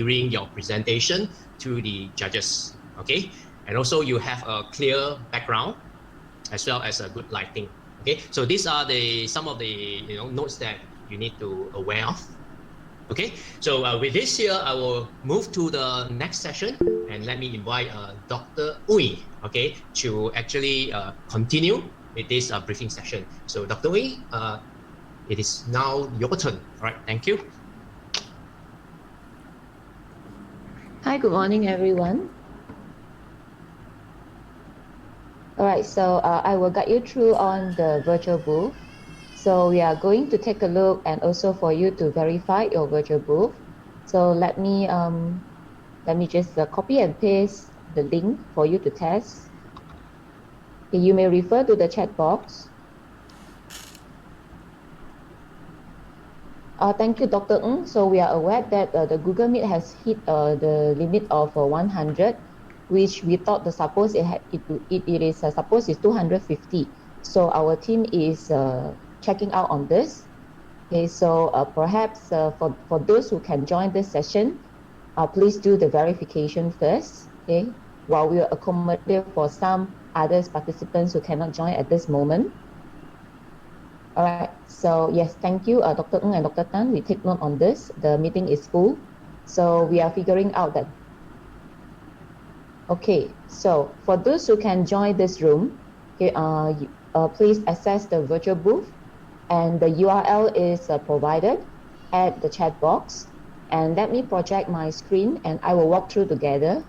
during your presentation to the judges, okay? And also you have a clear background as well as a good lighting, okay? So these are some of the notes that you need to aware of. Okay, so with this here, I will move to the next session, and let me invite Dr. Uy, okay, to actually continue with this briefing session. So Dr. Uy, it is now your turn. All right, thank you. Hi, good morning, everyone. All right, so I will guide you through on the virtual booth. So we are going to take a look and also for you to verify your virtual booth. So let me just copy and paste the link for you to test. Okay, you may refer to the chat box. Thank you, Dr. Ng. So we are aware that the Google Meet has hit the limit of 100, which we thought the suppose it is suppose is 250. So our team is checking out on this. Okay, so perhaps for those who can join this session, please do the verification first. Okay, while we accommodate for some others participants who cannot join at this moment. All right, so yes, thank you, Dr. Ng and Dr. Tan. We take note on this. The meeting is full, so we are figuring out that. Okay, so for those who can join this room, okay, please access the virtual booth, and the URL is provided at the chat box. And let me project my screen, and I will walk through together.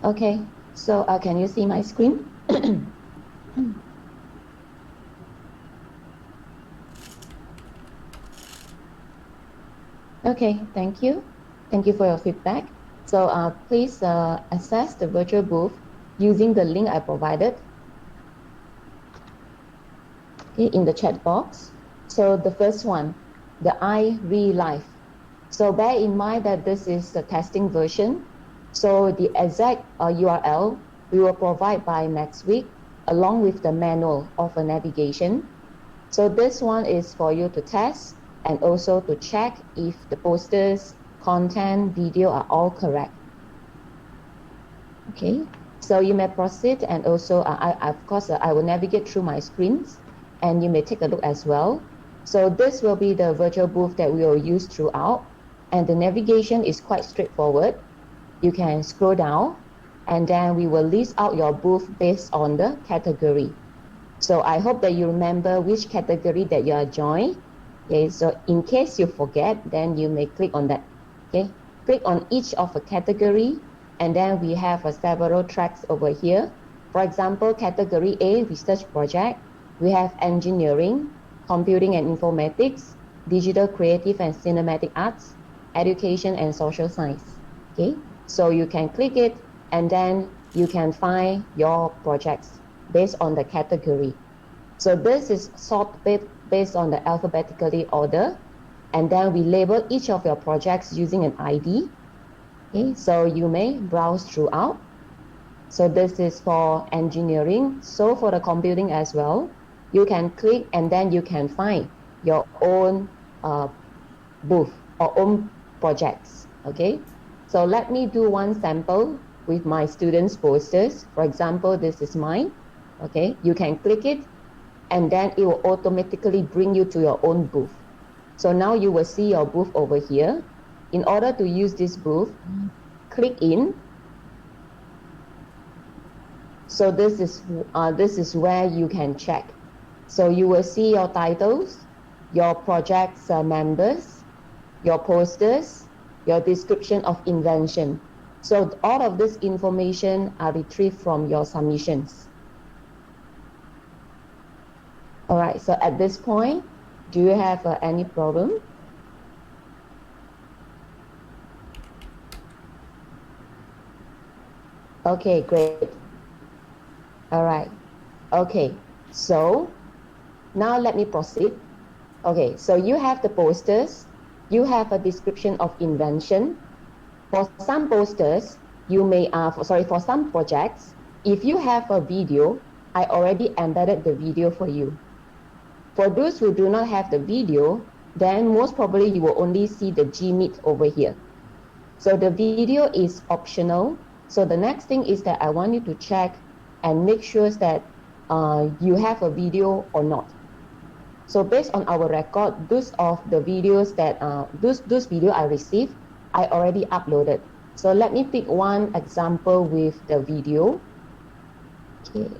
Okay, so can you see my screen? Okay, thank you. Thank you for your feedback. So please access the virtual booth using the link I provided in the chat box. So the first one, the iReLife. So bear in mind that this is the testing version. So the exact URL we will provide by next week, along with the manual of a navigation. So this one is for you to test and also to check if the posters, content, video are all correct. Okay, so you may proceed, and also of course I will navigate through my screens, and you may take a look as well. So this will be the virtual booth that we will use throughout, and the navigation is quite straightforward. You can scroll down, and then we will list out your booth based on the category. So I hope that you remember which category that you are joined. Okay, so in case you forget, then you may click on that. Okay, click on each of a category, and then we have several tracks over here. For example, category A, research project, we have engineering, computing and informatics, digital creative and cinematic arts, education and social science. Okay, so you can click it, and then you can find your projects based on the category. So this is sorted based on the alphabetically order, and then we label each of your projects using an ID. Okay, so you may browse throughout. So this is for engineering. So for the computing as well, you can click, and then you can find your own booth or own projects. Okay, so let me do one sample with my students' posters. For example, this is mine. Okay, you can click it and then it will automatically bring you to your own booth. So now you will see your booth over here. In order to use this booth, click in. So this is where you can check. So you will see your titles, your project's members, your posters, your description of invention. So all of this information are retrieved from your submissions. All right, so at this point, do you have any problem? Okay, great. All right. Okay, so now let me proceed. Okay, so you have the posters, you have a description of invention. For some posters, you may, for some projects, if you have a video, I already embedded the video for you. For those who do not have the video, then most probably you will only see the Gmeet over here. So the video is optional. So the next thing is that I want you to check and make sure that you have a video or not. So based on our record, those of the videos that those video I received, I already uploaded. So let me pick one example with the video. Okay.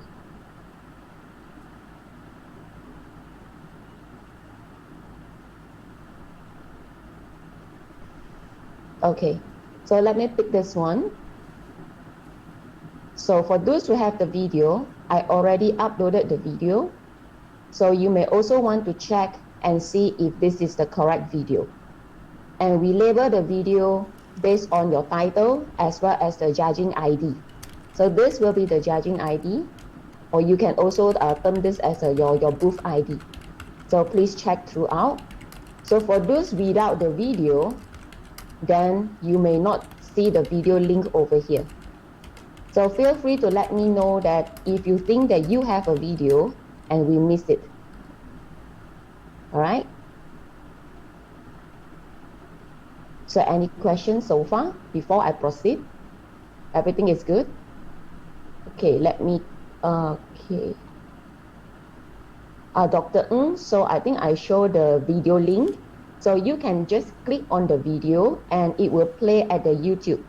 Okay, so let me pick this one. So for those who have the video, I already uploaded the video. So you may also want to check and see if this is the correct video. And we label the video based on your title as well as the judging ID. So this will be the judging ID, or you can also term this as your booth ID. So please check throughout. So for those without the video, then you may not see the video link over here. So feel free to let me know that if you think that you have a video and we missed it. All right. So any questions so far before I proceed? Everything is good? Okay, let me, okay. Dr. Ng, so I think I show the video link. So you can just click on the video and it will play at the YouTube.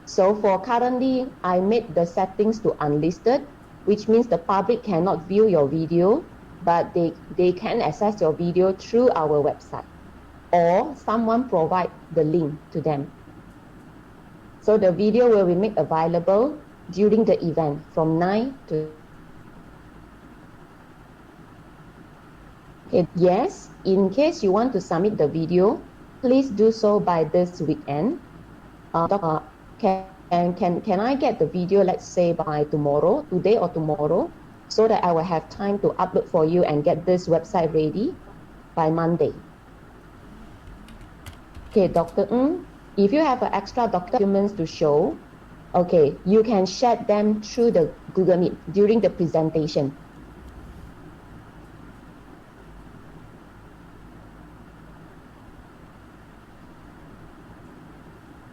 So for currently, I made the settings to unlisted, which means the public cannot view your video, but they can access your video through our website, or someone provide the link to them. So the video will be made available during the event from 9 to... Okay, yes, in case you want to submit the video, please do so by this weekend. Can I get the video, let's say by tomorrow, today or tomorrow, so that I will have time to upload for you and get this website ready by Monday? Okay, Dr. Ng, if you have extra documents to show, okay, you can share them through the Google Meet during the presentation.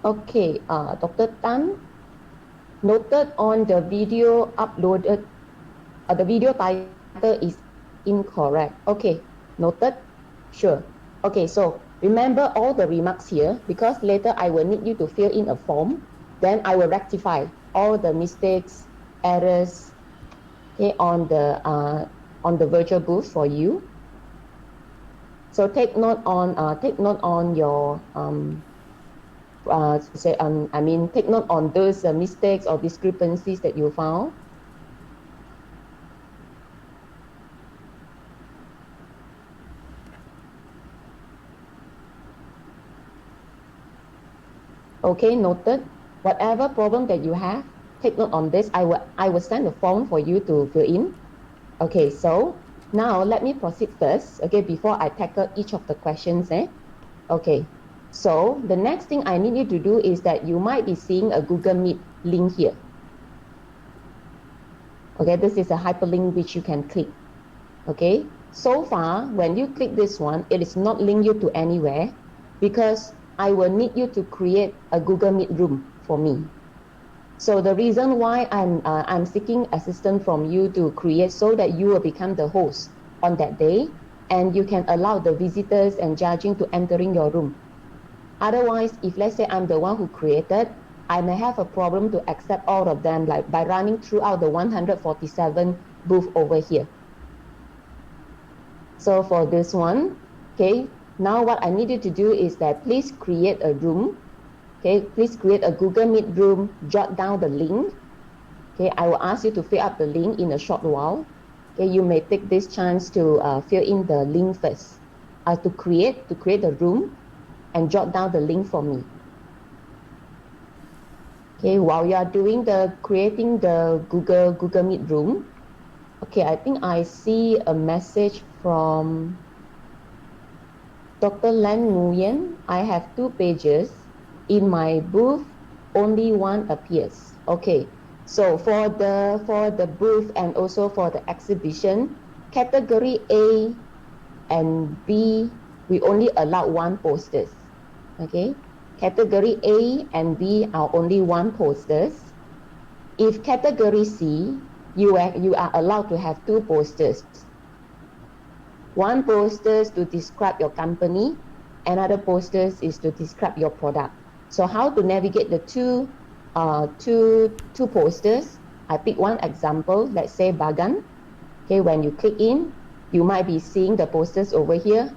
Okay, Dr. Tan, noted on the video uploaded, the video title is incorrect. Okay, noted, sure. Okay, so remember all the remarks here, because later I will need you to fill in a form, then I will rectify all the mistakes, errors, okay, on the virtual booth for you. So take note on your take note on those mistakes or discrepancies that you found. Okay, noted. Whatever problem that you have, take note on this. I will send a form for you to fill in. Okay, so now let me proceed first, okay, before I tackle each of the questions. Okay. So the next thing I need you to do is that you might be seeing a Google Meet link here. Okay, this is a hyperlink which you can click. Okay, So far, when you click this one, it is not linked you to anywhere because I will need you to create a Google Meet room for me. So the reason why I'm seeking assistance from you to create so that you will become the host on that day and you can allow the visitors and judging to entering your room. Otherwise, if let's say I'm the one who created, I may have a problem to accept all of them like by running throughout the 147 booth over here. So for this one, okay, now what I need you to do is that please create a room. Okay, please create a Google Meet room, jot down the link. Okay, I will ask you to fill up the link in a short while. Okay, you may take this chance to fill in the link first. To create a room and jot down the link for me. Okay, while you are doing the creating the Google Meet room, okay, I think I see a message from Dr. Lan Nguyen. I have 2 pages. In my booth, only one appears. Okay, so for the booth and also for the exhibition, category A and B, we only allow 1 posters. Okay, category A and B are only 1 posters. If category C, you are allowed to have 2 posters. 1 posters to describe your company, another posters is to describe your product. So how to navigate the two posters? I pick one example, let's say Bagan. Okay, when you click in, you might be seeing the posters over here.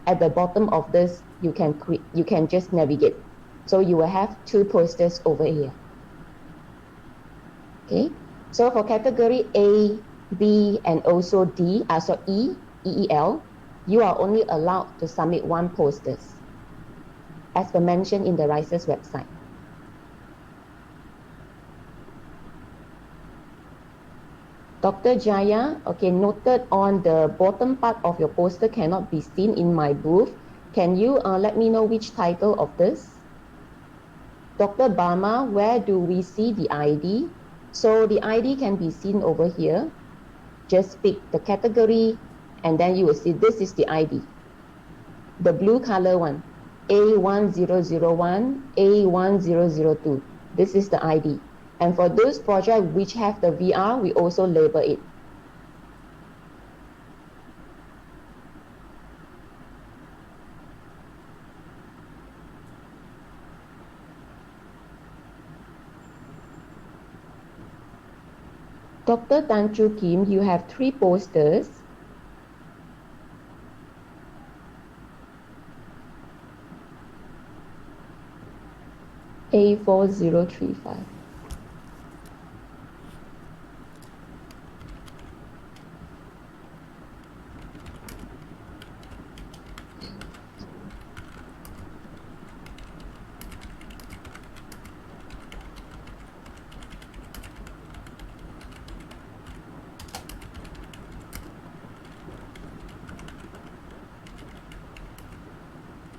At the bottom of this, you can just navigate. So you will have 2 posters over here. Okay, so for category A, B, and also D, so E, EEL, you are only allowed to submit 1 posters, as per mentioned in the RISE's website. Dr. Jaya, okay, noted on the bottom part of your poster cannot be seen in my booth. Can you let me know which title of this? Dr. Bama, where do we see the ID? So the ID can be seen over here. Just pick the category and then you will see this is the ID. The blue color one, A1001, A1002. This is the ID. And for those projects which have the VR, we also label it. Dr. Tan Chu Kim, you have 3 posters. A4035.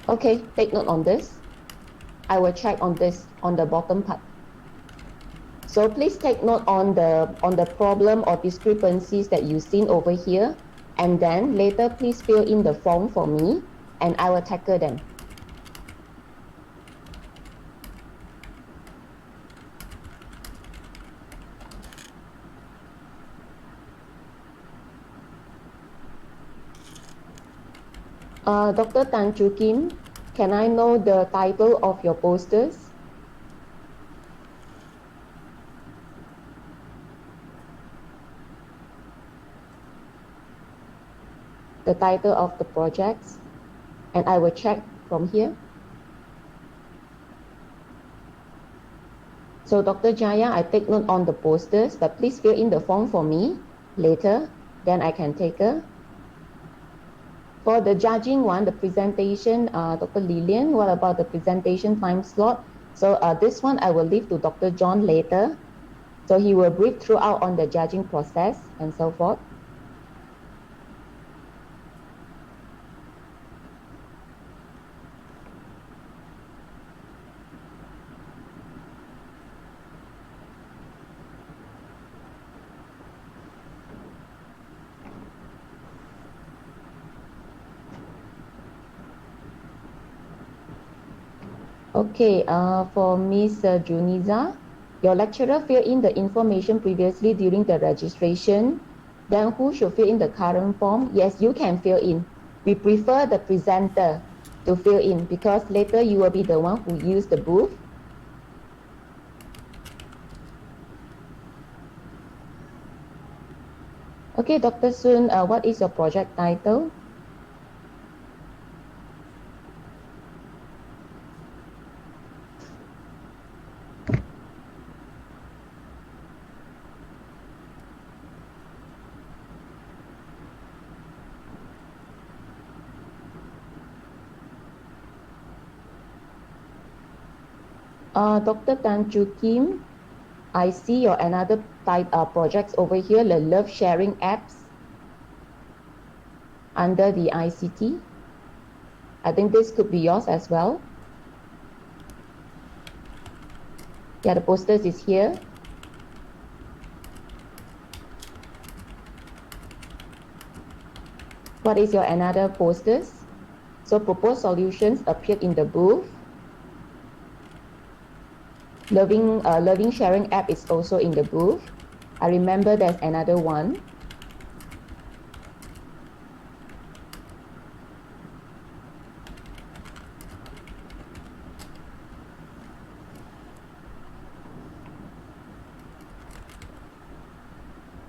Okay, take note on this. I will check on this on the bottom part. So please take note on the problem or discrepancies that you've seen over here, and then later please fill in the form for me and I will tackle them. Dr. Tan Chu Kim, can I know the title of your posters? The title of the projects, and I will check from here. So Dr. Jaya, I take note on the posters, but please fill in the form for me later, then I can take a. For the judging one, the presentation, Dr. Lillian, what about the presentation time slot? So this one I will leave to Dr. John later. So he will brief throughout on the judging process and so forth. Okay, for Miss Juniza, your lecturer fill in the information previously during the registration. Then who should fill in the current form? Yes, you can fill in. We prefer the presenter to fill in because later you will be the one who use the booth. Okay, Dr. Sun, what is your project title? Dr. Tan Chu Kim, I see your another type projects over here, the love sharing apps under the ICT. I think this could be yours as well. Yeah, the posters is here. What is your another posters? So proposed solutions appeared in the booth. Loving sharing app is also in the booth. I remember there's another one.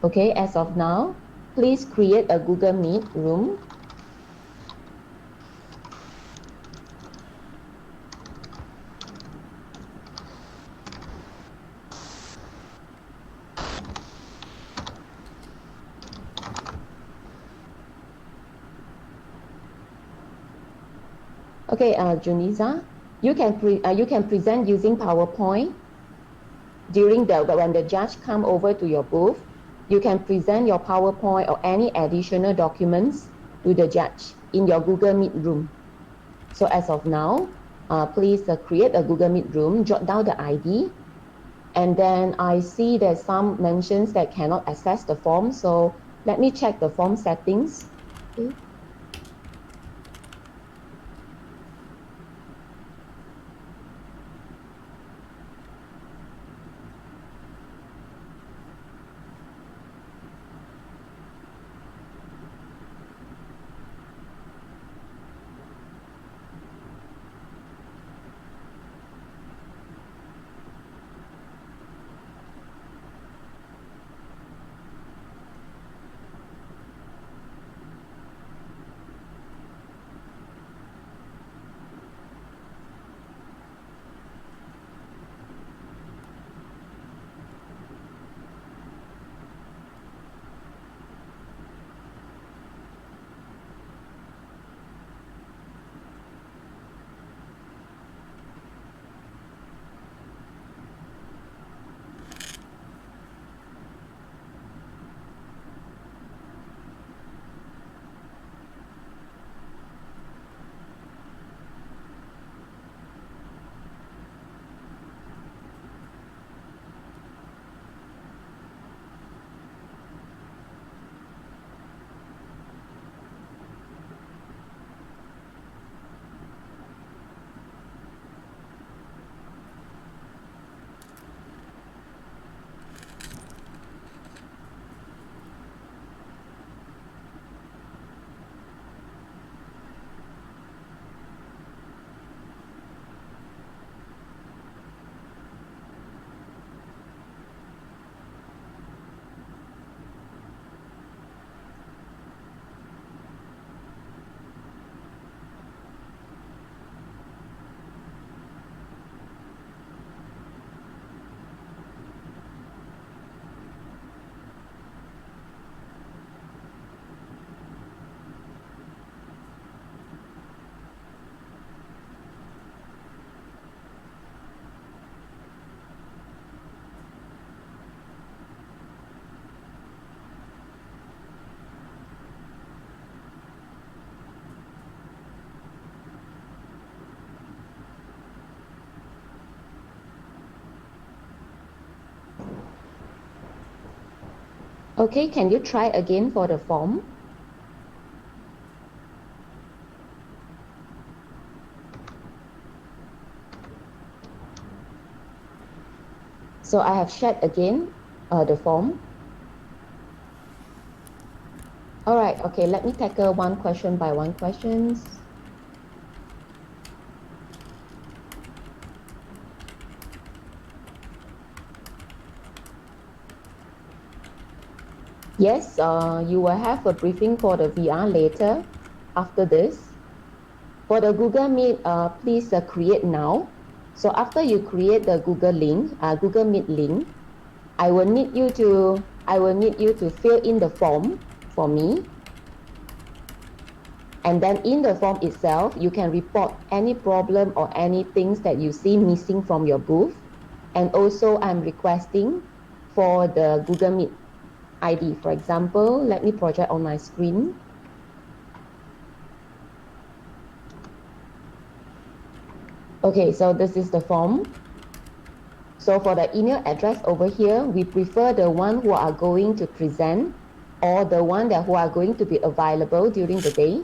Okay, as of now, please create a Google Meet room. Okay, Juniza, you can present using PowerPoint during when the judge come over to your booth. You can present your PowerPoint or any additional documents to the judge in your Google Meet room. So as of now, please create a Google Meet room, jot down the ID, and then I see there's some mentions that cannot access the form. So let me check the form settings. Okay. Okay, can you try again for the form? So I have shared again the form. All right, okay, let me tackle one question by one questions. Yes, you will have a briefing for the VR later after this. For the Google Meet, please create now. So after you create the Google link, Google Meet link, I will need you to fill in the form for me. And then in the form itself, you can report any problem or any things that you see missing from your booth. And also I'm requesting for the Google Meet ID. For example, let me project on my screen. Okay, so this is the form. So for the email address over here, we prefer the one who are going to present or the one that who are going to be available during the day.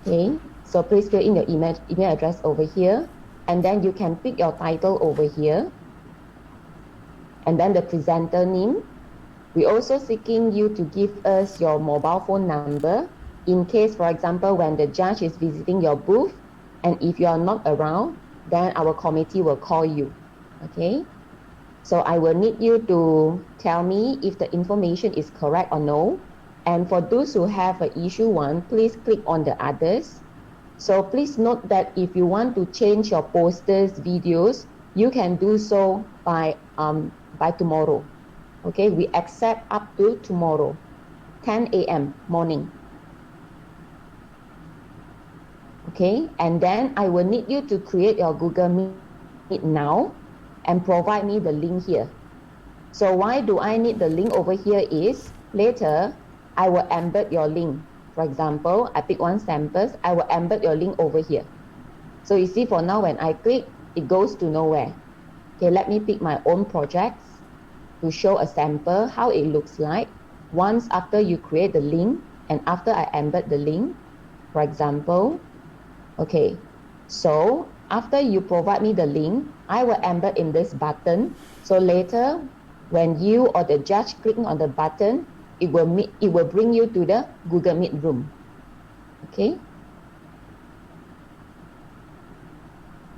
Okay, so please fill in your email address over here, and then you can pick your title over here, and then the presenter name. We're also seeking you to give us your mobile phone number in case, for example, when the judge is visiting your booth, and if you are not around, then our committee will call you. Okay, so I will need you to tell me if the information is correct or no. And for those who have an issue one, please click on the others. So please note that if you want to change your posters, videos, you can do so by tomorrow. Okay, we accept up to tomorrow, 10 a.m. morning. Okay, and then I will need you to create your Google Meet now and provide me the link here. So why do I need the link over here is later I will embed your link. For example, I pick one samples, I will embed your link over here. So you see for now when I click, it goes to nowhere. Okay, let me pick my own projects to show a sample how it looks like once after you create the link and after I embed the link. For example, okay, so after you provide me the link, I will embed in this button. So later, when you or the judge clicking on the button, it will bring you to the Google Meet room. Okay.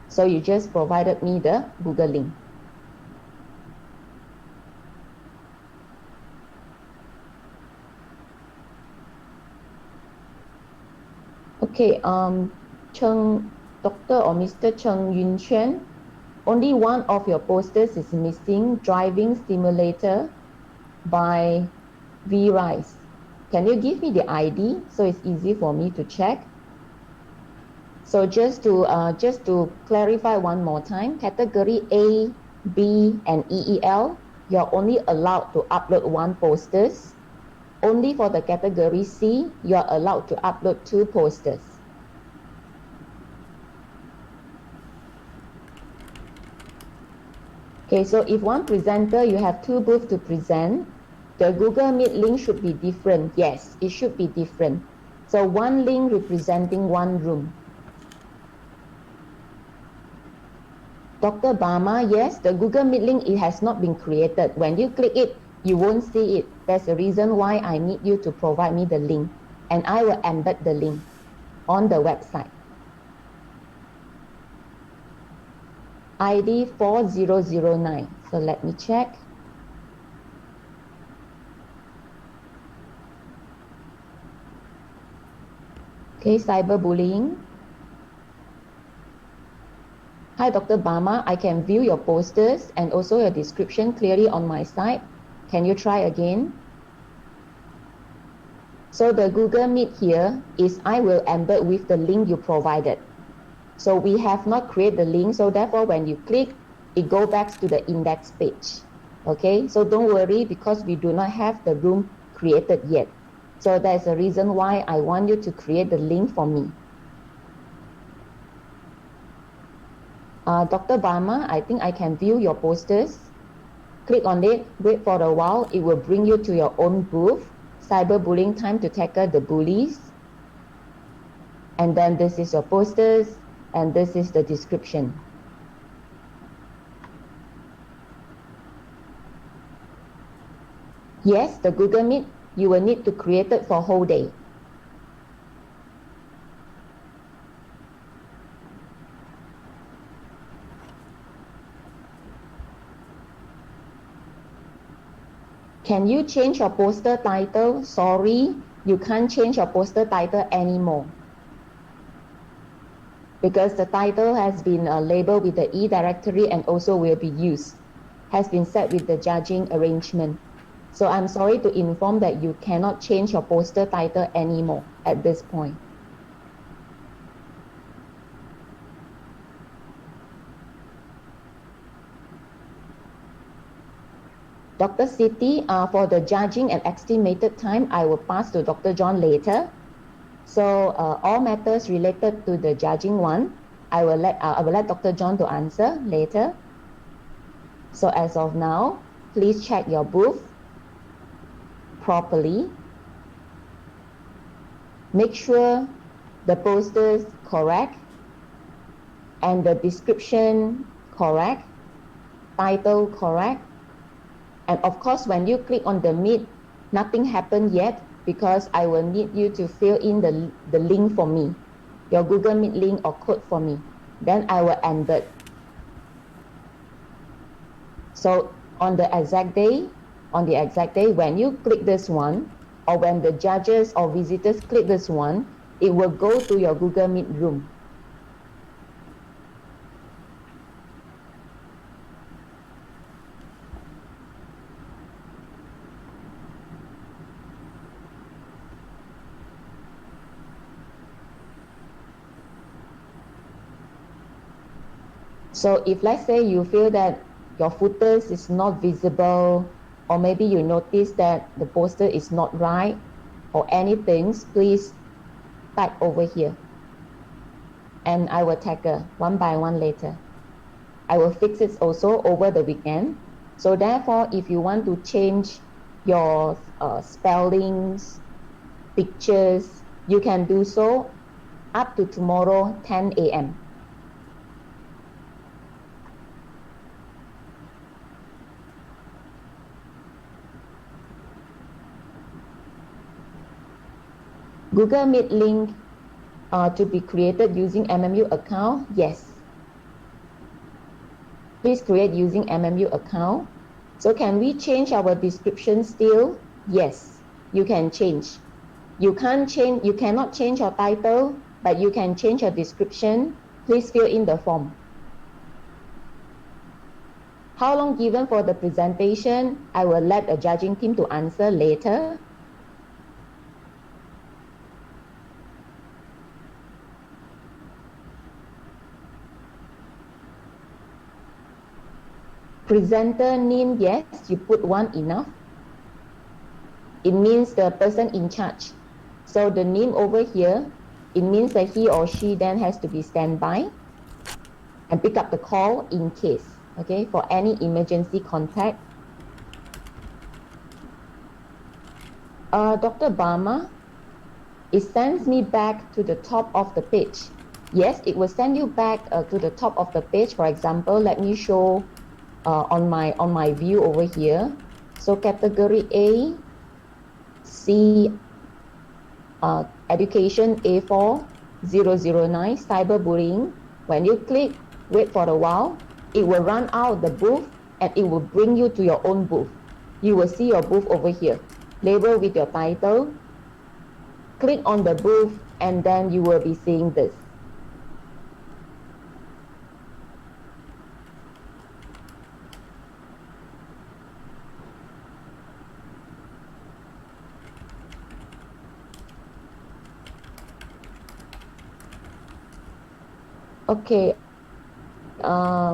So you just provided me the Google link. Okay, Dr. or Mr. Cheng Yun Chuan, only one of your posters is missing, driving simulator by V-Rise. Can you give me the ID so it's easy for me to check? So just to clarify one more time, category A, B, and EEL, you're only allowed to upload one posters. Only for the category C, you're allowed to upload 2 posters. Okay, so if one presenter, you have 2 booths to present, the Google Meet link should be different. Yes, it should be different. So one link representing one room. Dr. Bama, yes, the Google Meet link, it has not been created. When you click it, you won't see it. That's the reason why I need you to provide me the link. And I will embed the link on the website. ID 4009. So let me check. Okay, cyberbullying. Hi, Dr. Bama. I can view your posters and also your description clearly on my site. Can you try again? So the Google Meet here is I will embed with the link you provided. So we have not created the link, so therefore when you click, it goes back to the index page. Okay, so don't worry because we do not have the room created yet. So that's the reason why I want you to create the link for me. Dr. Bama, I think I can view your posters. Click on it, wait for a while, it will bring you to your own booth. Cyberbullying time to tackle the bullies. And then this is your posters, and this is the description. Yes, the Google Meet, you will need to create it for whole day. Can you change your poster title? Sorry, you can't change your poster title anymore, because the title has been labeled with the E directory and also will be used, has been set with the judging arrangement. So I'm sorry to inform that you cannot change your poster title anymore at this point. Dr. Siti, for the judging and estimated time, I will pass to Dr. John later. So all matters related to the judging one, I will let Dr. John to answer later. So as of now, please check your booth properly. Make sure the poster is correct and the description correct, title correct. And of course, when you click on the Meet, nothing happened yet because I will need you to fill in the link for me, your Google Meet link or code for me. Then I will embed. So on the exact day, when you click this one, or when the judges or visitors click this one, it will go to your Google Meet room. So if let's say you feel that your footers is not visible, or maybe you notice that the poster is not right, or anything, please type over here. And I will tackle one by one later. I will fix it also over the weekend. So therefore, if you want to change your spellings, pictures, you can do so up to tomorrow 10 a.m. Google Meet link to be created using MMU account? Yes. Please create using MMU account. So can we change our description still? Yes, you can change. You cannot change your title, but you can change your description. Please fill in the form. How long given for the presentation? I will let the judging team to answer later. Presenter name, yes, you put one enough. It means the person in charge. So the name over here, it means that he or she then has to be standby and pick up the call in case, okay, for any emergency contact. Dr. Barma, it sends me back to the top of the page. Yes, it will send you back to the top of the page. For example, let me show on my view over here. So category A, C, education A4 009 cyberbullying. When you click, wait for a while, it will run out the booth and it will bring you to your own booth. You will see your booth over here, labeled with your title. Click on the booth and then you will be seeing this. Okay, Doctor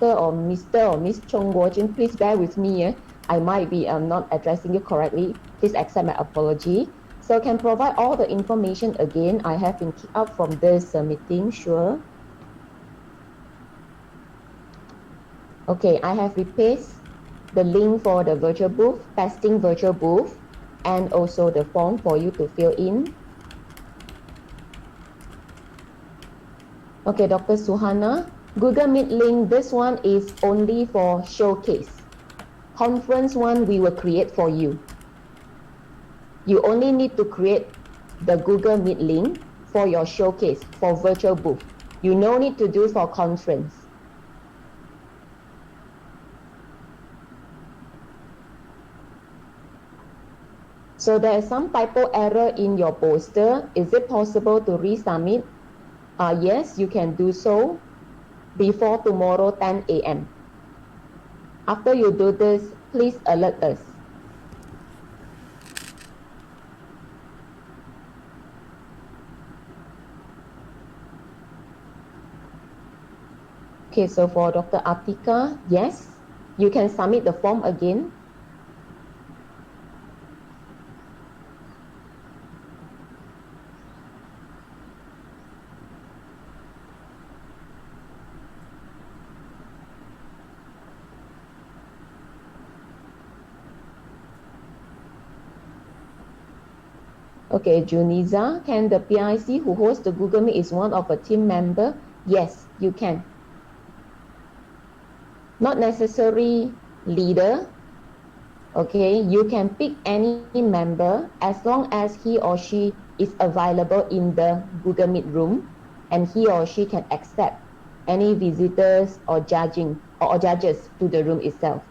or Mr. or Miss Chong Guojin, please bear with me. I might be not addressing you correctly. Please accept my apology. So can provide all the information again. I have been kicked out from this meeting, sure. Okay, I have replaced the link for the virtual booth, testing virtual booth, and also the form for you to fill in. Okay, Dr. Suhana, Google Meet link, this one is only for showcase. conference one we will create for you. You only need to create the Google Meet link for your showcase, for virtual booth. You no need to do for conference. So there is some typo error in your poster. Is it possible to resubmit? Yes, you can do so before tomorrow 10 a.m. After you do this, please alert us. Okay, so for Dr. Atika, yes, you can submit the form again. Okay, Juniza, can the PIC who hosts the Google Meet is one of a team member? Yes, you can. Not necessary leader. Okay, you can pick any member as long as he or she is available in the Google Meet room and he or she can accept any visitors or judges to the room itself.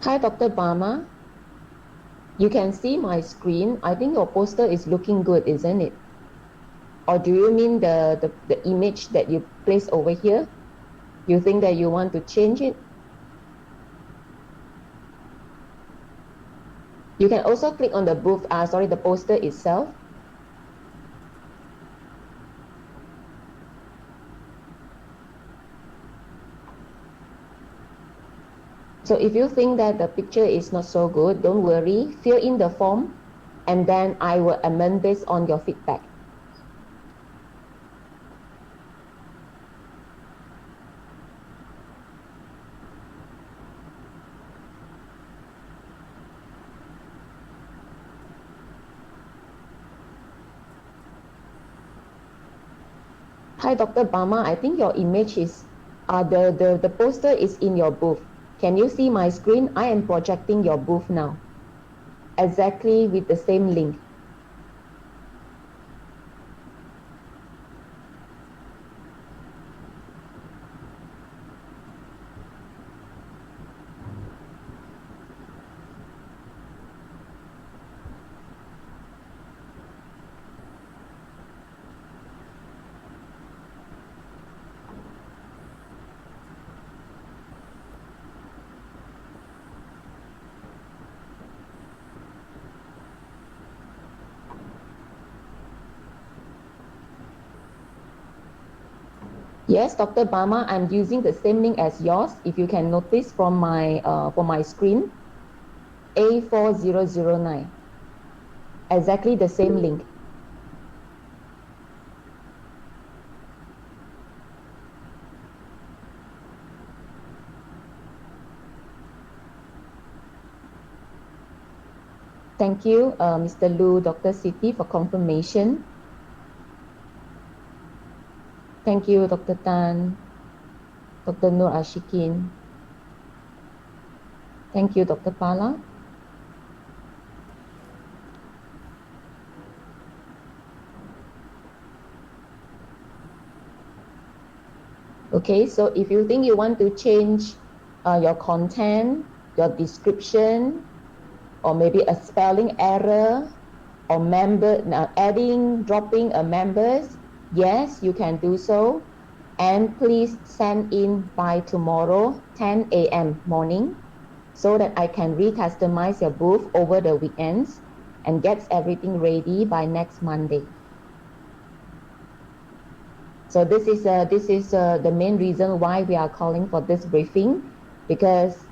Hi, Dr. Bama. You can see my screen. I think your poster is looking good, isn't it? Or do you mean the image that you place over here? You think that you want to change it? You can also click on the the poster itself. So if you think that the picture is not so good, don't worry, fill in the form and then I will amend based on your feedback. Hi, Dr. Bama, I think your image is, the poster is in your booth. Can you see my screen? I am projecting your booth now, exactly with the same link. Yes, Dr. Bama, I'm using the same link as yours. If you can notice from my screen, A4009, exactly the same link. Thank you, Mr. Lu, Dr. Siti, for confirmation. Thank you, Dr. Tan, Dr. Nur Ashikin. Thank you, Dr. Pala. Okay, so if you think you want to change your content, your description, or maybe a spelling error, or dropping a members, yes, you can do so. And please send in by tomorrow, 10 a.m. morning, so that I can re-customize your booth over the weekends and get everything ready by next Monday. So this is the main reason why we are calling for this briefing, because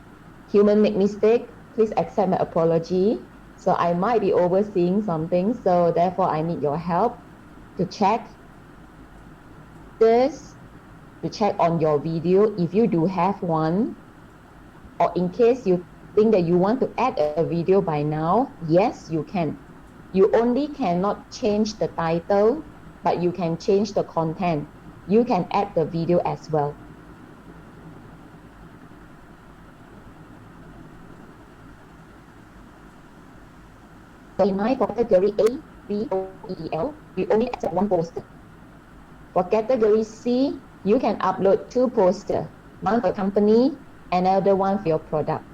human make mistake. Please accept my apology. So I might be overseeing something. So therefore, I need your help to check this, to check on your video if you do have one, or in case you think that you want to add a video by now, yes, you can. You only cannot change the title, but you can change the content. You can add the video as well. So in my category A, B, O, E, L, we only accept one poster. For category C, you can upload 2 posters, one for company, another one for your product.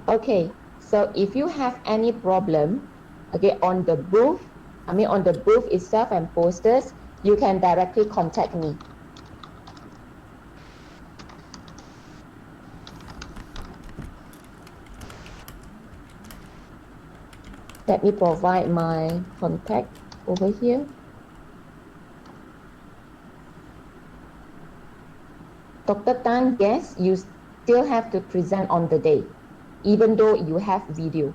Okay, so if you have any problem, okay, on the booth itself and posters, you can directly contact me. Let me provide my contact over here. Dr. Tan, yes, you still have to present on the day, even though you have video.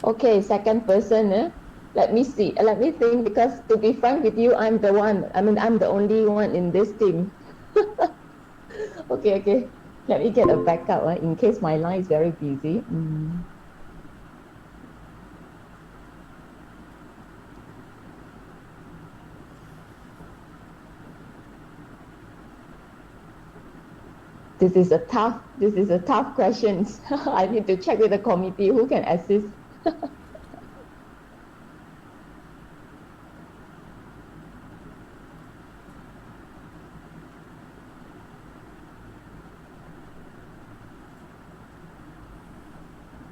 Okay, second person, let me see, let me think, because to be frank with you, I'm the only one in this team. Okay, let me get a backup in case my line is very busy. This is a tough question. I need to check with the committee who can assist.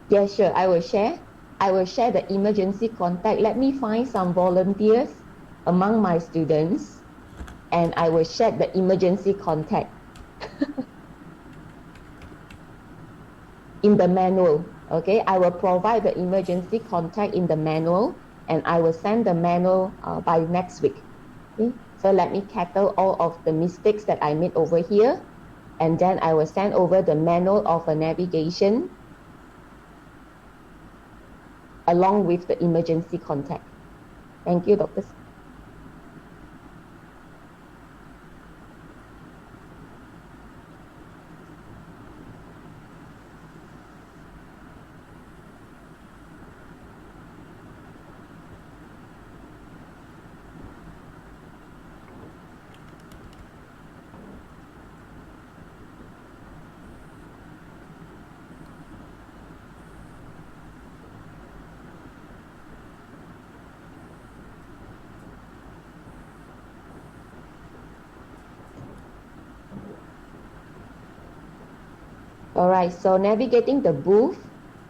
Yeah, sure, I will share. I will share the emergency contact. Let me find some volunteers among my students, and I will share the emergency contact in the manual. Okay, I will provide the emergency contact in the manual, and I will send the manual by next week. Okay, so let me tackle all of the mistakes that I made over here, and then I will send over the manual of a navigation along with the emergency contact. Thank you, Dr. All right, so navigating the booth,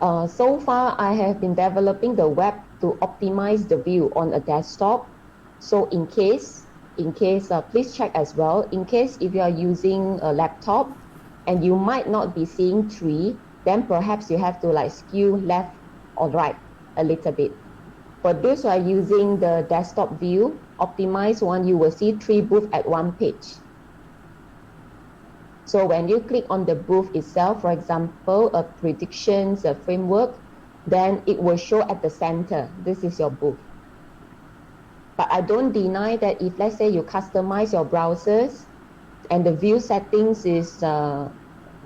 So far, I have been developing the web to optimize the view on a desktop. So in case, please check as well. In case if you are using a laptop and you might not be seeing 3, then perhaps you have to like skew left or right a little bit. For those who are using the desktop view, optimized one, you will see 3 booths at one page. So when you click on the booth itself, for example, a predictions, a framework, then it will show at the center. This is your booth. But I don't deny that if, let's say, you customize your browsers and the view settings is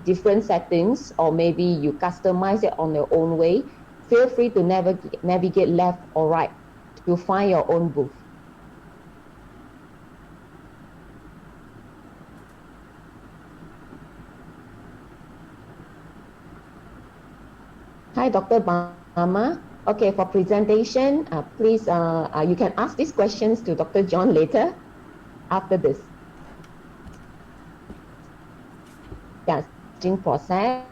different settings, or maybe you customize it on your own way, feel free to navigate left or right to find your own booth. Hi, Dr. Bama. Okay, for presentation, please, you can ask these questions to Dr. John later after this. Yeah, staging process.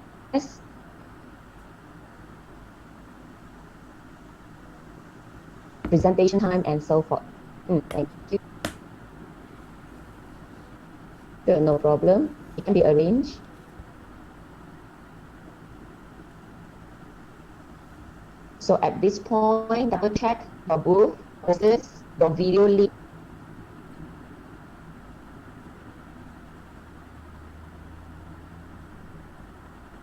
Presentation time and so forth. Thank you. Sure, no problem. It can be arranged. So at this point, double check your booth, posters, your video link.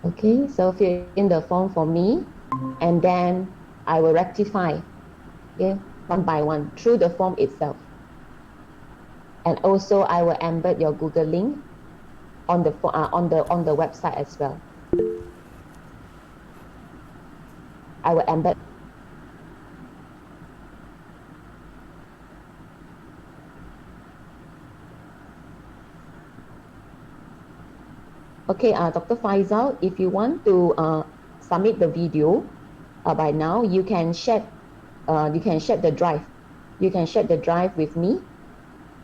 Okay, so fill in the form for me, and then I will rectify, okay, one by one through the form itself. And also, I will embed your Google link on the website as well. I will embed. Okay, Dr. Faisal, if you want to submit the video by now, you can share the drive. You can share the drive with me.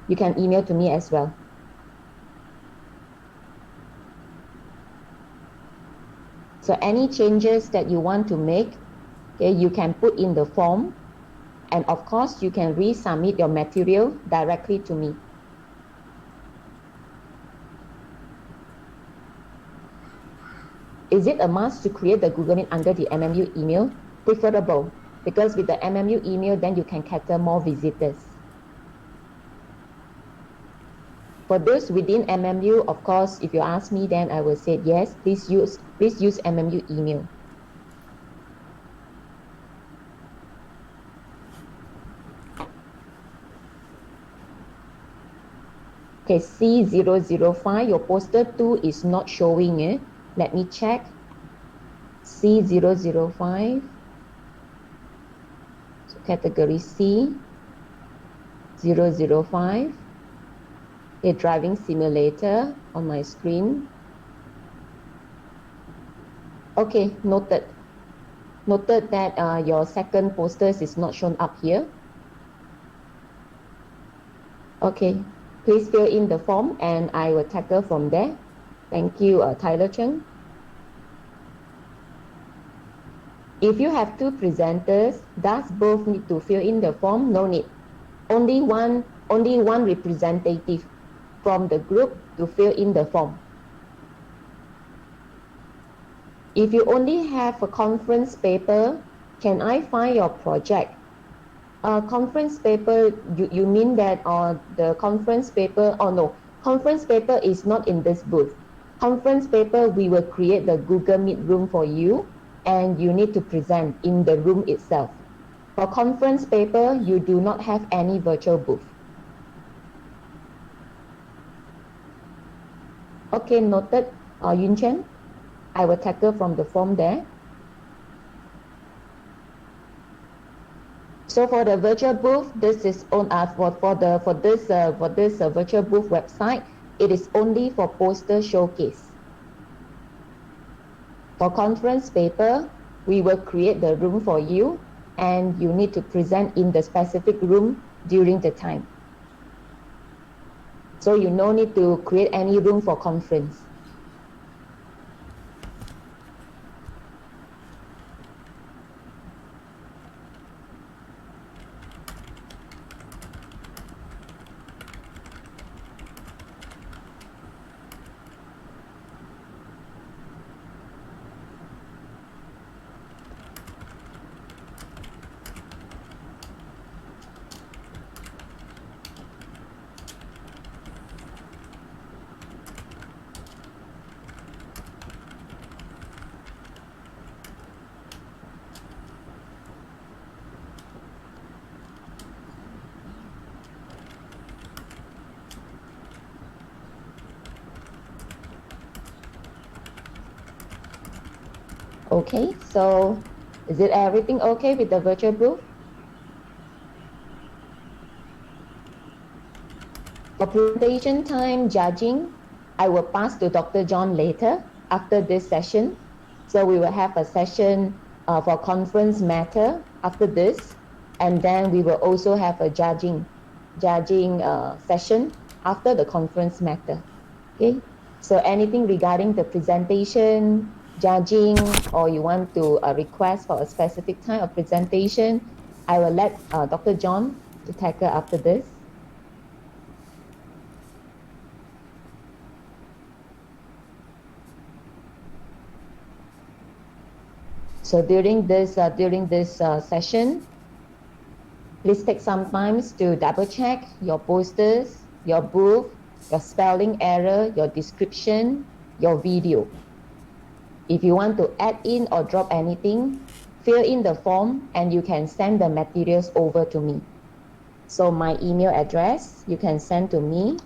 You can email to me as well. So any changes that you want to make, okay, you can put in the form, and of course, you can resubmit your material directly to me. Is it a must to create the Google Meet under the MMU email? Preferable, because with the MMU email, then you can cater more visitors. For those within MMU, of course, if you ask me, then I will say yes, please use MMU email. Okay, C005, your poster 2 is not showing. Let me check. C005. So category C, 005. A driving simulator on my screen. Okay, noted. Noted that your second posters is not shown up here. Okay, please fill in the form and I will tackle from there. Thank you, Tyler Cheng. If you have 2 presenters, does both need to fill in the form? No need. Only one representative from the group to fill in the form. If you only have a conference paper, can I find your project? Conference paper, you mean that the conference paper, no, conference paper is not in this booth. Conference paper, we will create the Google Meet room for you, and you need to present in the room itself. For conference paper, you do not have any virtual booth. Okay, noted, Yun Chen. I will tackle from the form there. So for the virtual booth, this is on for this virtual booth website. It is only for poster showcase. For conference paper, we will create the room for you, and you need to present in the specific room during the time. So you no need to create any room for conference. Okay, so is it everything okay with the virtual booth? For presentation time judging, I will pass to Dr. John later after this session. So we will have a session for conference matter after this, and then we will also have a judging session after the conference matter. Okay, so anything regarding the presentation, judging, or you want to request for a specific time of presentation, I will let Dr. John to tackle after this. So during this session, please take some time to double check your posters, your booth, your spelling error, your description, your video. If you want to add in or drop anything, fill in the form and you can send the materials over to me. So my email address, you can send to me.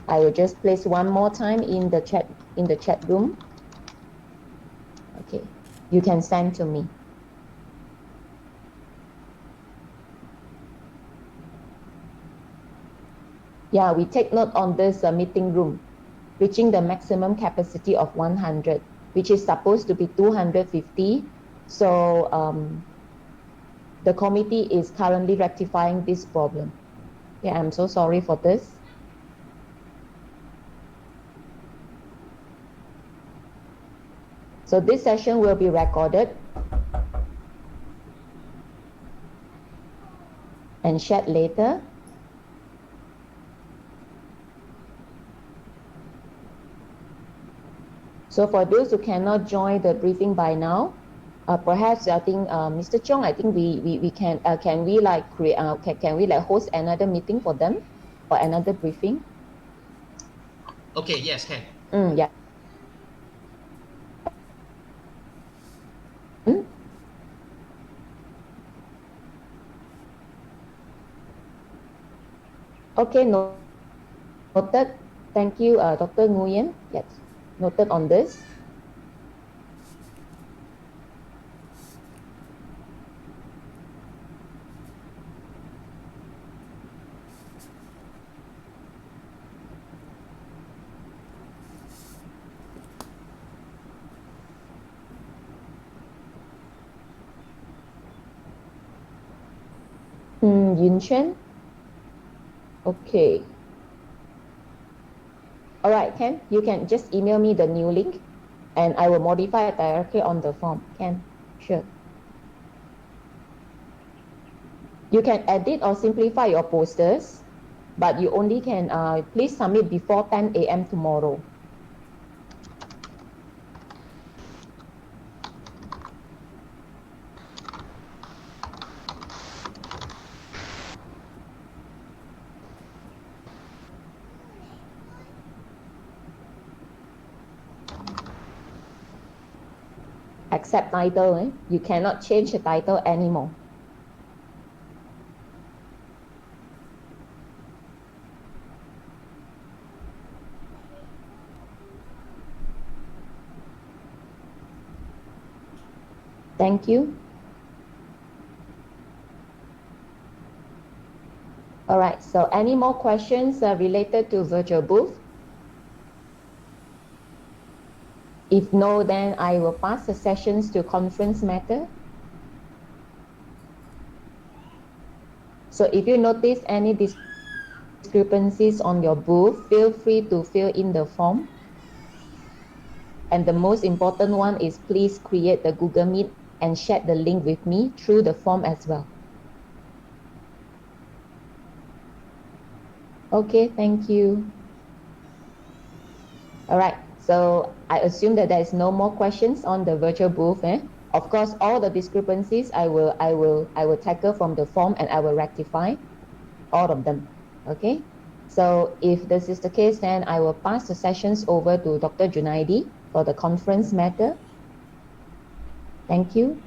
I will just place one more time in the chat room. Okay, you can send to me. Yeah, we take note on this meeting room, reaching the maximum capacity of 100, which is supposed to be 250. So the committee is currently rectifying this problem. Yeah, I'm so sorry for this. So this session will be recorded and shared later. So for those who cannot join the briefing by now, perhaps I think Mr. Chong, I think we can we like create can we like host another meeting for them or another briefing? Okay, yes, can. Yeah. Okay, noted. Thank you, Dr. Nguyen. Yes, noted on this. Yun Chen. Okay. All right, Ken, you can just email me the new link and I will modify it directly on the form. Ken, sure. You can edit or simplify your posters, but you only can, please submit before 10 a.m. tomorrow. Except title, you cannot change the title anymore. Thank you. All right, so any more questions related to virtual booth? If no, then I will pass the sessions to conference matter. So if you notice any discrepancies on your booth, feel free to fill in the form. And the most important one is please create the Google Meet and share the link with me through the form as well. Okay, thank you. All right, so I assume that there is no more questions on the virtual booth. Of course, all the discrepancies I will tackle from the form and I will rectify all of them. Okay, so if this is the case, then I will pass the sessions over to Dr. Junaidi for the conference matter. Thank you.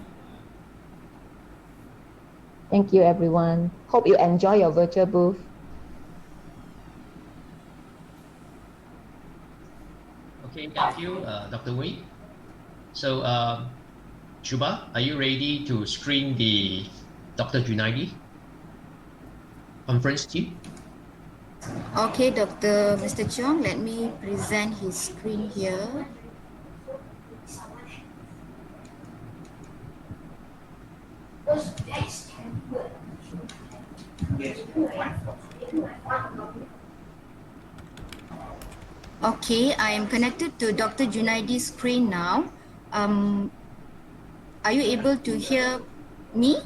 Thank you, everyone. Hope you enjoy your virtual booth. Okay, thank you, Dr. Wei. So, Shuba, are you ready to screen the Dr. Junaidi conference team? Okay, Dr. Mr. Chong, let me present his screen here. Okay, I am connected to Dr. Junaidi's screen now. Are you able to hear me?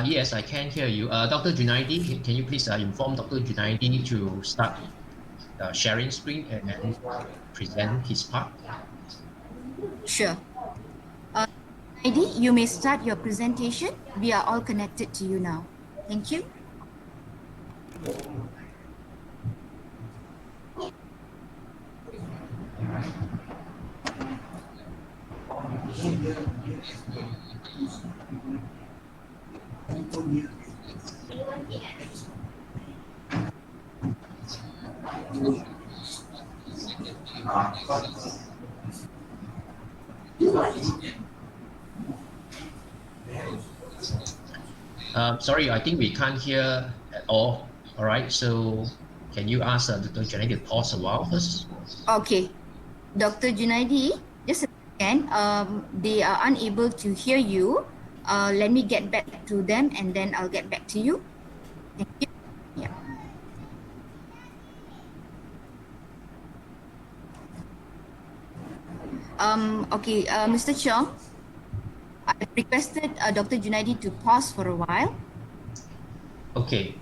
Yes, I can hear you. Dr. Junaidi, can you please inform Dr. Junaidi to start sharing screen and then present his part? Sure. Junaidi, you may start your presentation. We are all connected to you now. Thank you. Sorry, I think we can't hear at all. All right, so can you ask Dr. Junaidi to pause a while first? Okay. Dr. Junaidi, just a second. They are unable to hear you. Let me get back to them and then I'll get back to you. Thank you. Yeah. Okay, Mr. Chong, I requested Dr. Junaidi to pause for a while. Okay.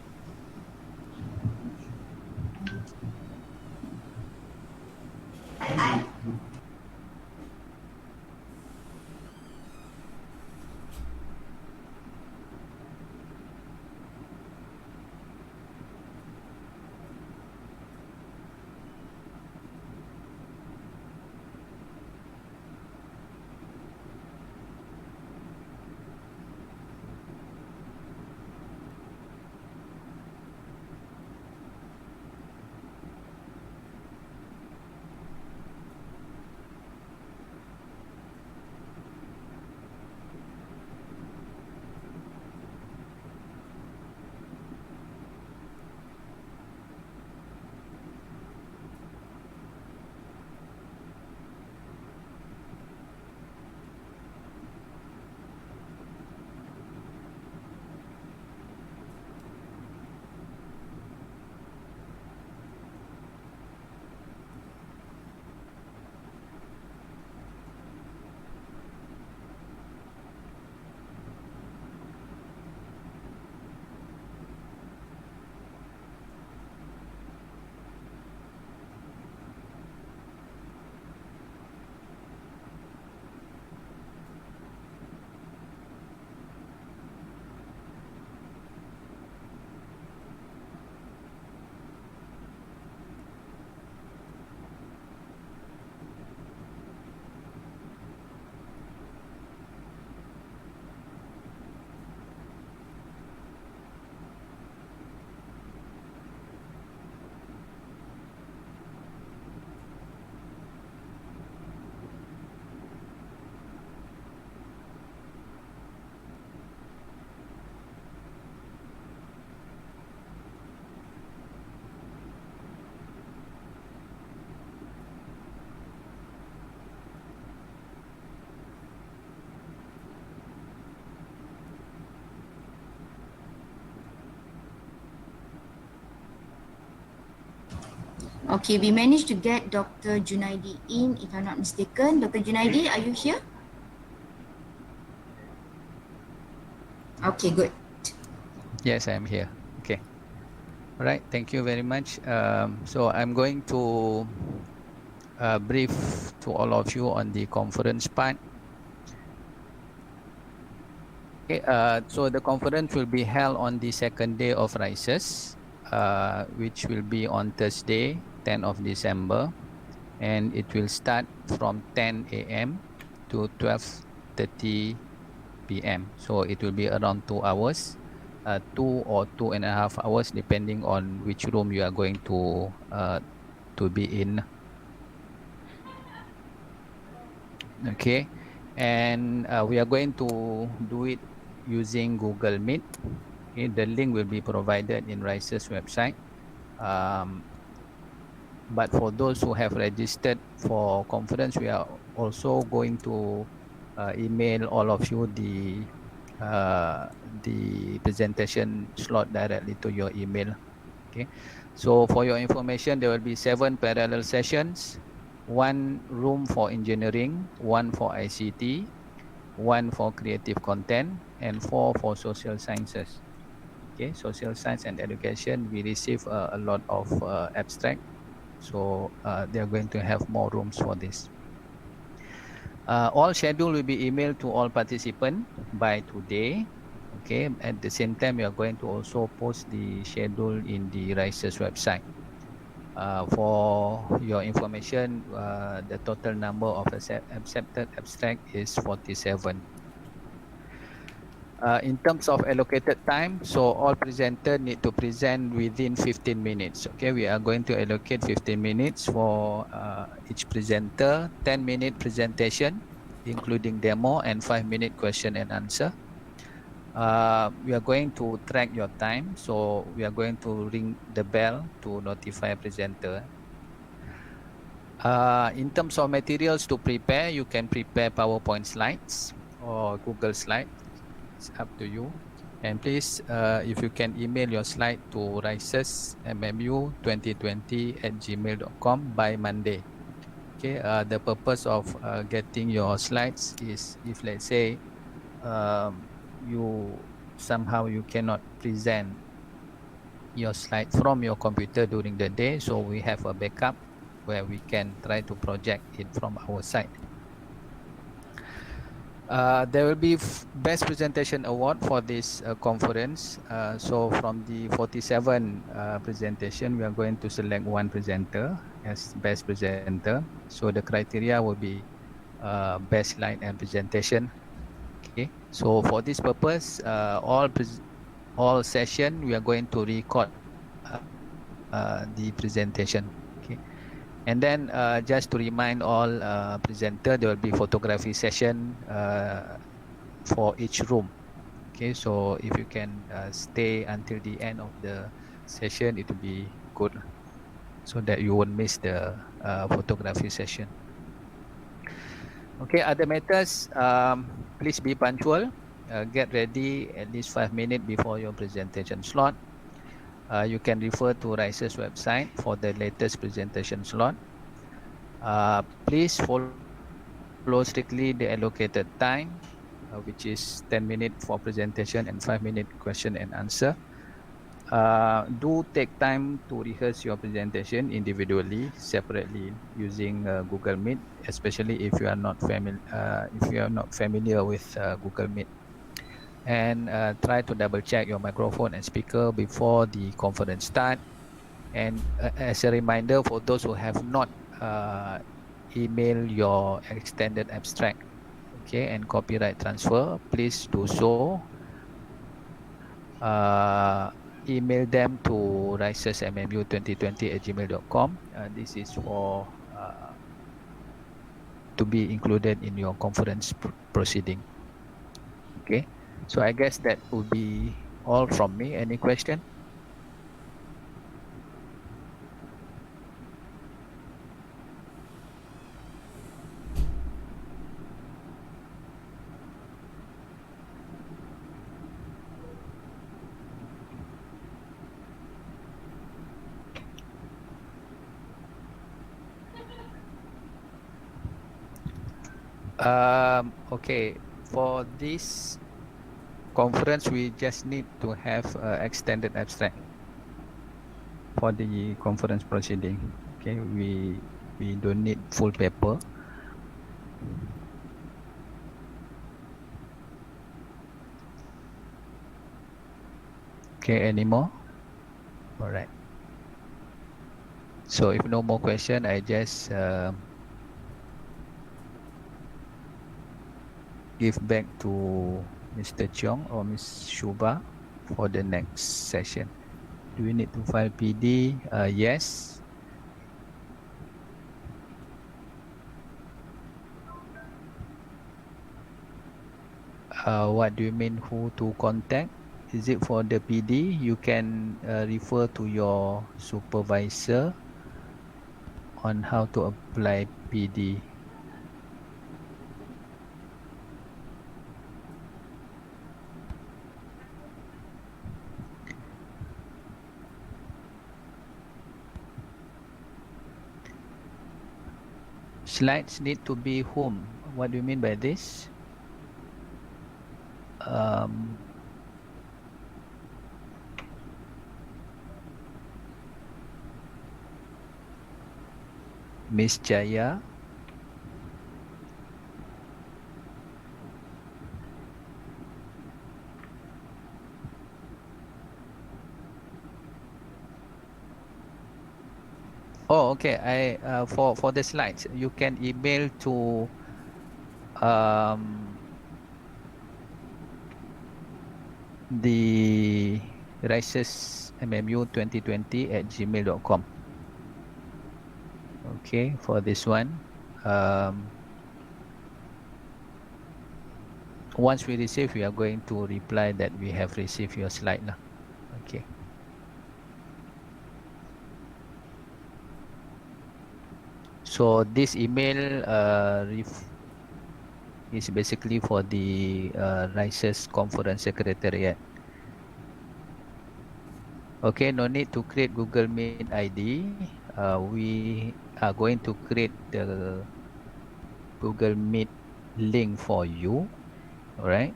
Okay, we managed to get Dr. Junaidi in, if I'm not mistaken. Dr. Junaidi, are you here? Okay, good. Yes, I'm here. Okay. All right. Thank you very much. So I'm going to brief to all of you on the conference part. Okay. So the conference will be held on the second day of Rises, which will be on Thursday, 10th of December, and it will start from 10 a.m. to 12:30 p.m. So it will be around 2 hours, 2 or 2.5 hours, depending on which room you are going to be in. Okay, and we are going to do it using Google Meet. Okay, the link will be provided in RISE's website. But for those who have registered for conference, we are also going to email all of you the presentation slot directly to your email. Okay, so for your information, there will be 7 parallel sessions, 1 room for engineering, 1 for ICT, 1 for creative content, and 4 for social sciences. Okay, social science and education, we receive a lot of abstract, so they are going to have more rooms for this. All schedule will be emailed to all participants by today. Okay, at the same time, we are going to also post the schedule in the RISE's website. For your information, the total number of accepted abstract is 47. In terms of allocated time, so all presenters need to present within 15 minutes. Okay, we are going to allocate 15 minutes for each presenter, 10-minute presentation, including demo, and 5-minute question and answer. We are going to track your time, so we are going to ring the bell to notify presenter. In terms of materials to prepare, you can prepare PowerPoint slides or Google Slides. It's up to you. And please, if you can email your slide to risesmmu2020@gmail.com by Monday. Okay. The purpose of getting your slides is if, let's say, you somehow you cannot present your slide from your computer during the day, so we have a backup where we can try to project it from our side. There will be best presentation award for this conference. So from the 47 presentation, we are going to select 1 presenter as best presenter. So the criteria will be best slide and presentation. Okay. So for this purpose, all session we are going to record the presentation. Okay. And then just to remind all presenter, there will be photography session for each room. Okay, so if you can stay until the end of the session, it will be good, so that you won't miss the photography session. Okay, other matters, please be punctual. Get ready at least 5 minutes before your presentation slot. You can refer to RISE's website for the latest presentation slot. Please follow strictly the allocated time, which is 10 minutes for presentation and 5-minute question and answer. Do take time to rehearse your presentation individually, separately, using Google Meet, especially if you are not familiar with Google Meet. And try to double check your microphone and speaker before the conference start. And as a reminder, for those who have not email your extended abstract, okay, and copyright transfer, please do so. Email them to risesmmu2020@gmail.com. This is for to be included in your conference proceeding. Okay, so I guess that would be all from me. Any question? Okay, for this conference, we just need to have extended abstract for the conference proceeding. Okay, we don't need full paper. Okay, any more? All right. So if no more question, I just give back to Mr. Cheong or Ms. Shuba for the next session. Do we need to file PD? Yes. What do you mean who to contact? Is it for the PD? You can refer to your supervisor on how to apply PD. Slides need to be whom? What do you mean by this? Miss Jaya. Oh, okay. For the slides, you can email to the risesmmu2020@gmail.com. Okay, for this one, once we receive, we are going to reply that we have received your slide lah. Okay. So this email is basically for the RISES Conference Secretariat. Okay, no need to create Google Meet ID. We are going to create the Google Meet link for you. All right.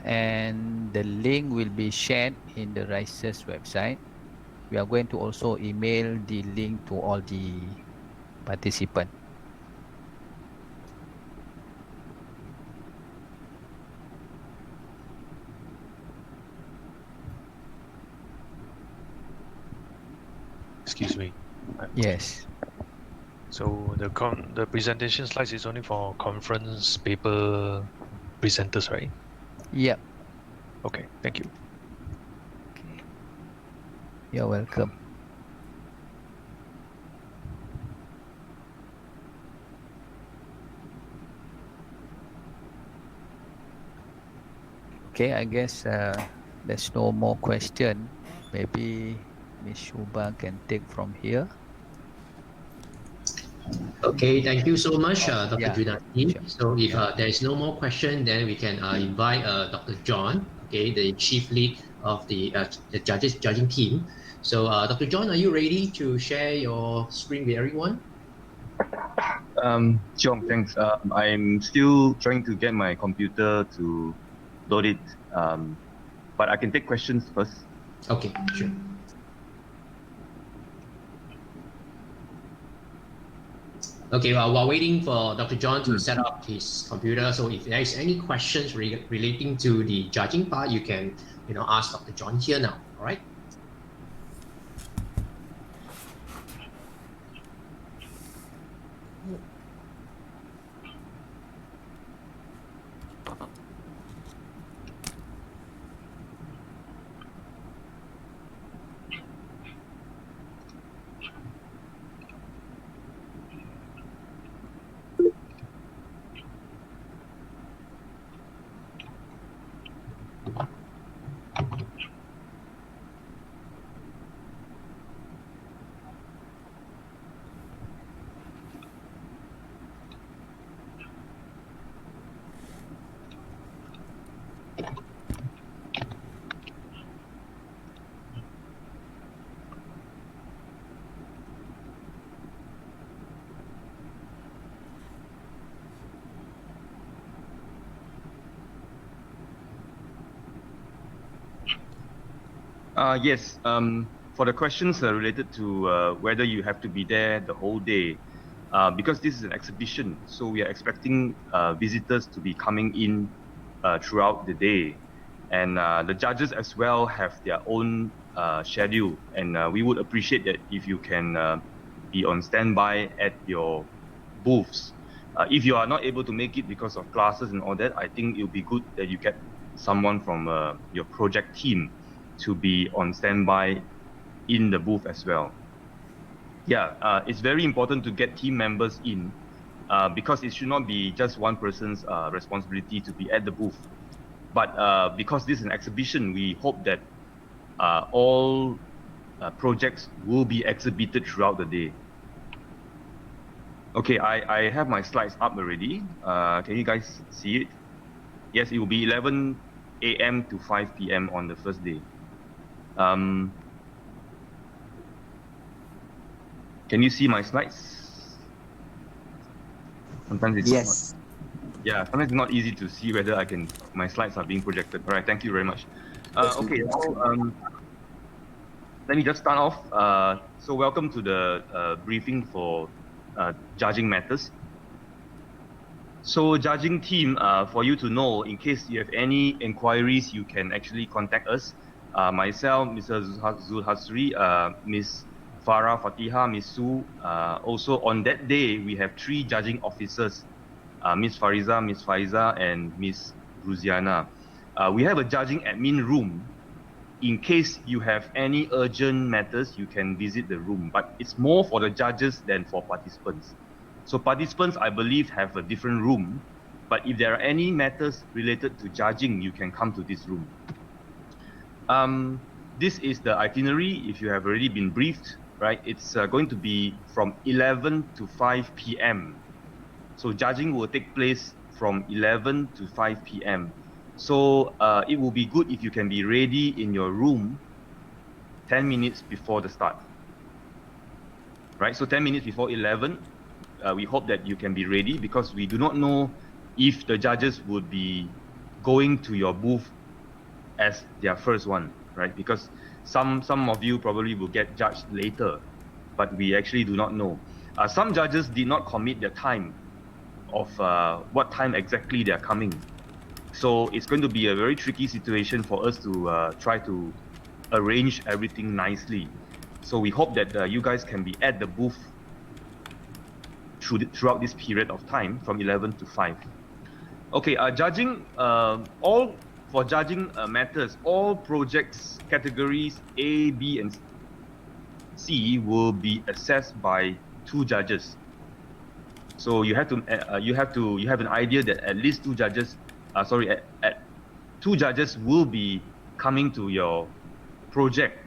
And the link will be shared in the RISES website. We are going to also email the link to all the participants. Excuse me. Yes. So the presentation slides is only for conference paper presenters, right? Yep. Okay, thank you. Okay. You're welcome. Okay, I guess there's no more question. Maybe Ms. Shuba can take from here. Okay, thank you so much, Dr. Yeah, Junadi. sure. So if Yeah. there is no more question, then we can invite Dr. John, okay, the chief lead of the judging team. So Dr. John, are you ready to share your screen with everyone? Sure, thanks. I'm still trying to get my computer to load it, but I can take questions first. Okay, sure. Okay, while waiting for Dr. John to set up his computer, so if there is any questions relating to the judging part, you can ask Dr. John here now. All right. Yes, for the questions related to whether you have to be there the whole day, because this is an exhibition, so we are expecting visitors to be coming in throughout the day. And the judges as well have their own schedule, and we would appreciate that if you can be on standby at your booths. If you are not able to make it because of classes and all that, I think it would be good that you get someone from your project team to be on standby in the booth as well. Yeah, it's very important to get team members in because it should not be just one person's responsibility to be at the booth. But because this is an exhibition, we hope that all projects will be exhibited throughout the day. Okay, I have my slides up already. Can you guys see it? Yes, it will be 11 a.m. to 5 p.m. on the first day. Can you see my slides? Sometimes it's Yes. yeah, sometimes it's not easy to see whether my slides are being projected. All right, thank you very much. Okay, so let me just start off. So welcome to the briefing for judging matters. So judging team, for you to know, in case you have any inquiries, you can actually contact us. Myself, Mr. Zulhasri, Ms. Farah Fatiha, Ms. Su. Also on that day, we have 3 judging officers, Ms. Fariza, Ms. Faiza, and Ms. Ruziana. We have a judging admin room. In case you have any urgent matters, you can visit the room, but it's more for the judges than for participants. So participants, I believe, have a different room, but if there are any matters related to judging, you can come to this room. This is the itinerary, if you have already been briefed, right? It's going to be from 11 to 5 p.m. So judging will take place from 11 to 5 p.m. So it will be good if you can be ready in your room 10 minutes before the start. Right, so 10 minutes before 11, we hope that you can be ready, because we do not know if the judges would be going to your booth as their first one, right? Because some of you probably will get judged later, but we actually do not know. Some judges did not commit their time of what time exactly they are coming. So it's going to be a very tricky situation for us to try to arrange everything nicely. So we hope that you guys can be at the booth throughout this period of time from 11 to 5. Okay, judging, for judging matters, all projects categories A, B, and C will be assessed by 2 judges. So you have an idea that at least 2 judges, at 2 judges will be coming to your project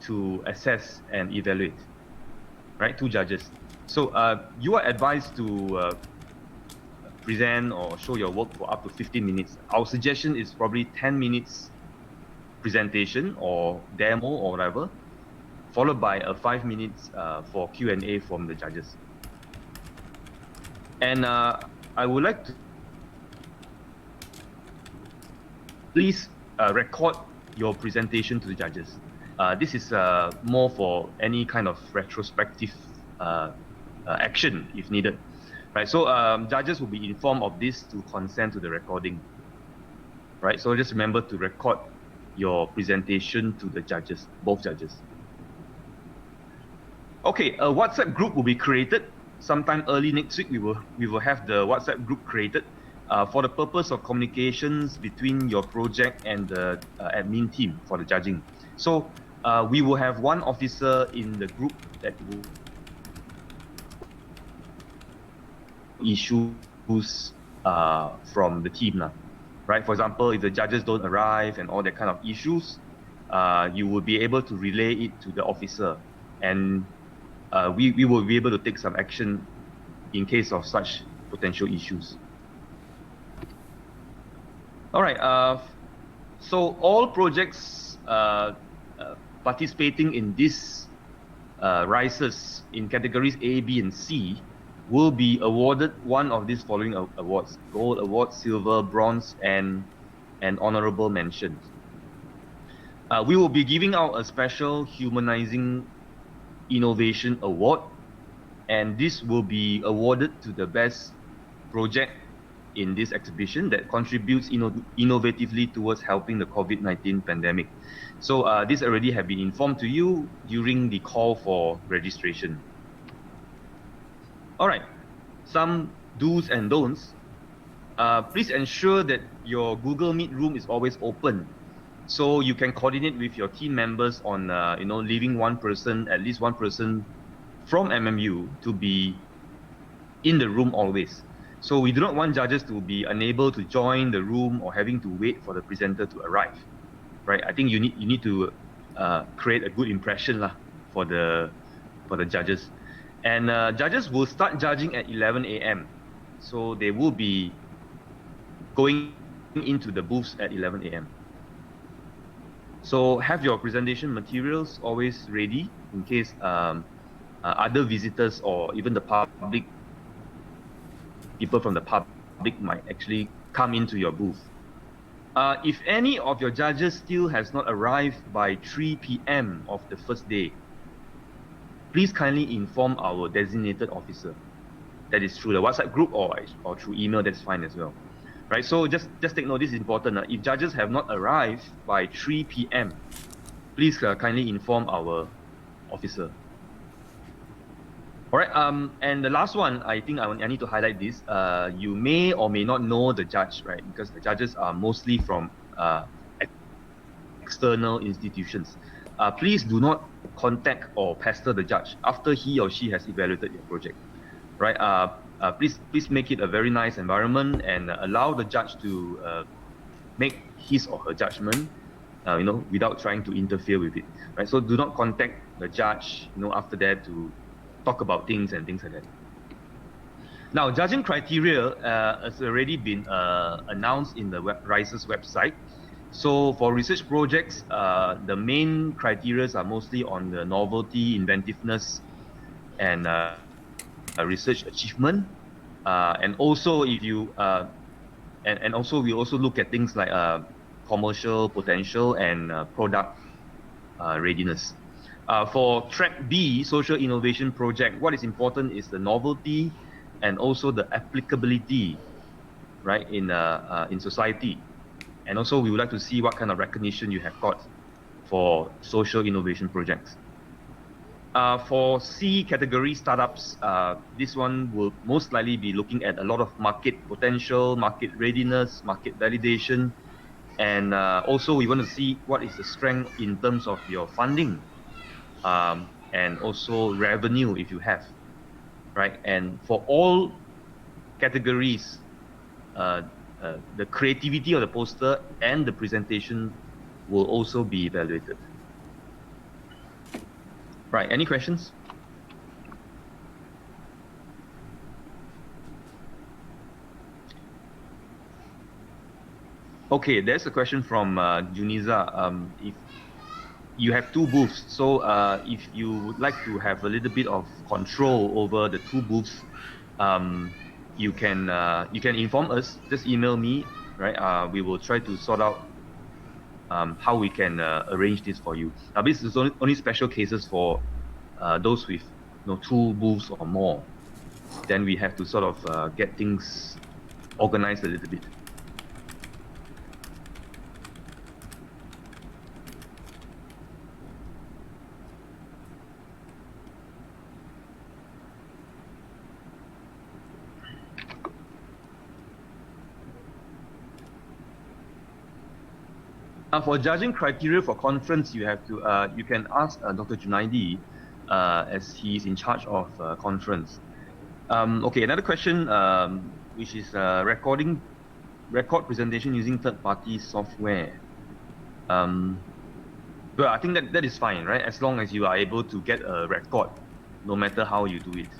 to assess and evaluate, right? 2 judges. So you are advised to present or show your work for up to 15 minutes. Our suggestion is probably 10 minutes presentation or demo or whatever, followed by a 5 minutes for Q&A from the judges. And I would like to please record your presentation to the judges. This is more for any kind of retrospective action if needed. Right, so judges will be informed of this to consent to the recording. Right, so just remember to record your presentation to the judges, both judges. Okay, a WhatsApp group will be created sometime early next week. We will have the WhatsApp group created for the purpose of communications between your project and the admin team for the judging. So we will have one officer in the group that will issues from the team, right? For example, if the judges don't arrive and all that kind of issues, you will be able to relay it to the officer, and we will be able to take some action in case of such potential issues. All right, so all projects participating in this RISES in categories A, B, and C will be awarded one of these following awards: Gold Award, Silver, Bronze, and an Honorable Mention. We will be giving out a special Humanizing Innovation Award, and this will be awarded to the best project in this exhibition that contributes innovatively towards helping the COVID-19 pandemic. So this already have been informed to you during the call for registration. All right, some do's and don'ts. Please ensure that your Google Meet room is always open, so you can coordinate with your team members on, leaving at least one person from MMU to be in the room always. So we do not want judges to be unable to join the room or having to wait for the presenter to arrive, right? I think you need to create a good impression lah for the judges, and judges will start judging at 11 a.m. So they will be going into the booths at 11 a.m. So have your presentation materials always ready in case other visitors or even the public, people from the public might actually come into your booth. If any of your judges still has not arrived by 3 p.m. of the first day, please kindly inform our designated officer. That is through the WhatsApp group or through email, that's fine as well. Right, so just take note, this is important. If judges have not arrived by 3 p.m., please kindly inform our officer. All right, and the last one, I think I need to highlight this. You may or may not know the judge, right? Because the judges are mostly from external institutions. Please do not contact or pester the judge after he or she has evaluated your project, right? Please make it a very nice environment and allow the judge to make his or her judgment, without trying to interfere with it, right? So do not contact the judge, after that to talk about things and things like that. Now, judging criteria has already been announced in the RISE's website. So for research projects, the main criteria are mostly on the novelty, inventiveness, and research achievement. And also, if you and also we also look at things like commercial potential and product readiness. For track B, social innovation project, what is important is the novelty and also the applicability, right, in society. And also we would like to see what kind of recognition you have got for social innovation projects. For C category startups, this one will most likely be looking at a lot of market potential, market readiness, market validation, and also we want to see what is the strength in terms of your funding, and also revenue if you have, right? And for all categories, the creativity of the poster and the presentation will also be evaluated. Right, any questions? Okay, there's a question from Juniza. If you have two booths, so if you would like to have a little bit of control over the two booths, you can inform us. Just email me, right? We will try to sort out how we can arrange this for you. Now, this is only special cases for those with two booths or more. Then we have to sort of get things organized a little bit. For judging criteria for conference, you have to you can ask Dr. Junaidi, as he is in charge of conference. Okay, another question, which is record presentation using third-party software. Well, I think that is fine, right? As long as you are able to get a record, no matter how you do it.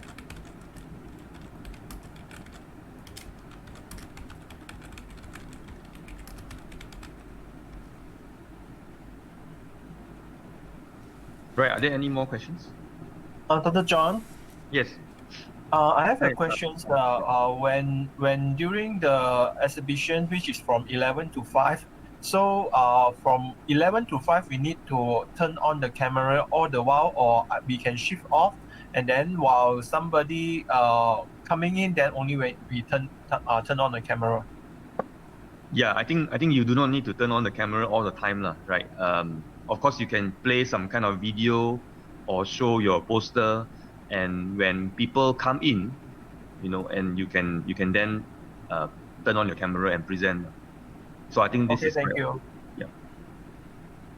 Right, are there any more questions? Dr. John? Yes. I have a question. When during the exhibition, which is from 11 to 5, so from 11 to 5, we need to turn on the camera all the while, or we can shift off, and then while somebody coming in, then only when we turn on the camera. Yeah, I think you do not need to turn on the camera all the time, right? Of course, you can play some kind of video or show your poster, and when people come in, and you can then turn on your camera and present. So I think this is thank you.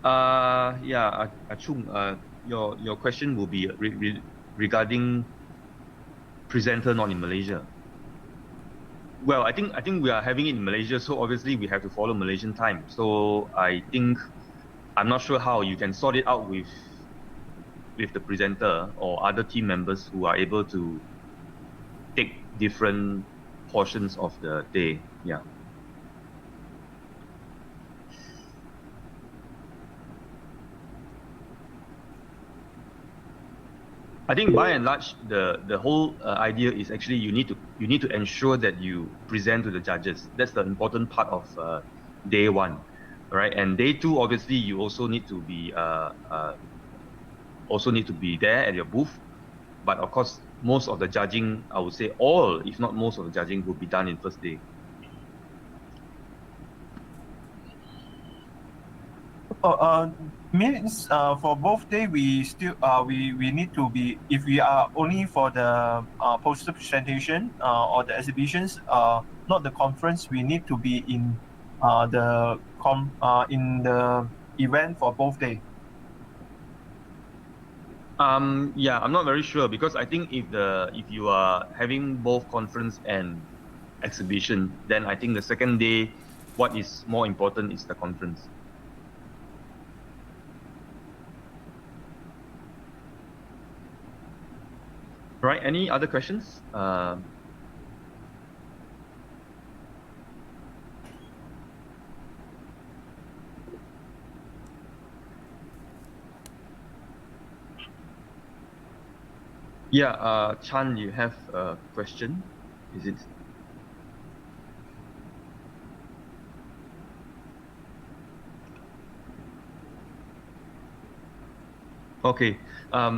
Achung, your question will be regarding presenter not in Malaysia? Well, I think we are having it in Malaysia, so obviously we have to follow Malaysian time. So I think I'm not sure how you can sort it out with the presenter or other team members who are able to take different portions of the day. Yeah. I think by and large, the whole idea is actually you need to ensure that you present to the judges. That's the important part of day one, right? And day two, obviously, you also need to be there at your booth. But of course, most of the judging, I would say all, if not most of the judging, will be done in first day. Means for both day we still we need to be, if we are only for the poster presentation or the exhibitions, not the conference, we need to be in the event for both day. Yeah, I'm not very sure because I think if you are having both conference and exhibition, then I think the second day, what is more important is the conference. Right, any other questions? Yeah, Chan, you have a question? Is it? Okay.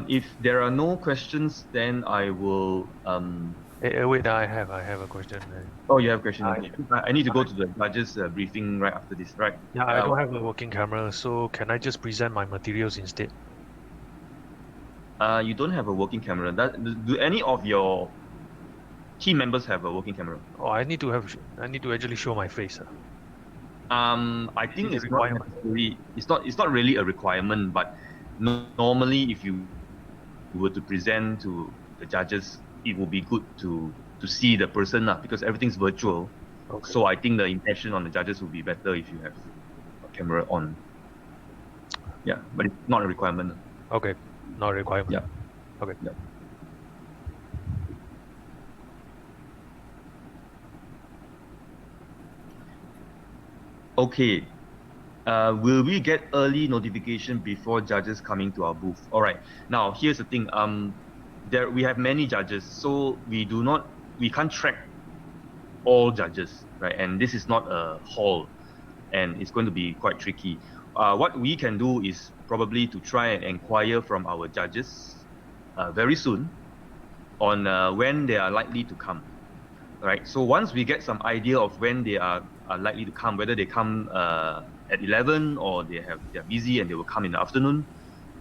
If there are no questions, then I will. Wait, I have a question. Oh, you have a question. I need to go to the judges' briefing right after this, right? Yeah, I don't have a working camera, so can I just present my materials instead? You don't have a working camera. Do any of your team members have a working camera? Oh, I need to actually show my face. I think it's not necessary. It's not really a requirement, but normally if you were to present to the judges, it would be good to see the person because everything's virtual. Okay. So I think the impression on the judges would be better if you have a camera on. Yeah, but it's not a requirement. Okay, not a requirement. Yeah. Okay. Yeah. Okay. Will we get early notification before judges coming to our booth? All right. Now here's the thing. We have many judges, so we can't track all judges, right? And this is not a hall, and it's going to be quite tricky. What we can do is probably to try and inquire from our judges very soon on when they are likely to come. Right. So once we get some idea of when they are likely to come, whether they come at 11 or they're busy and they will come in the afternoon,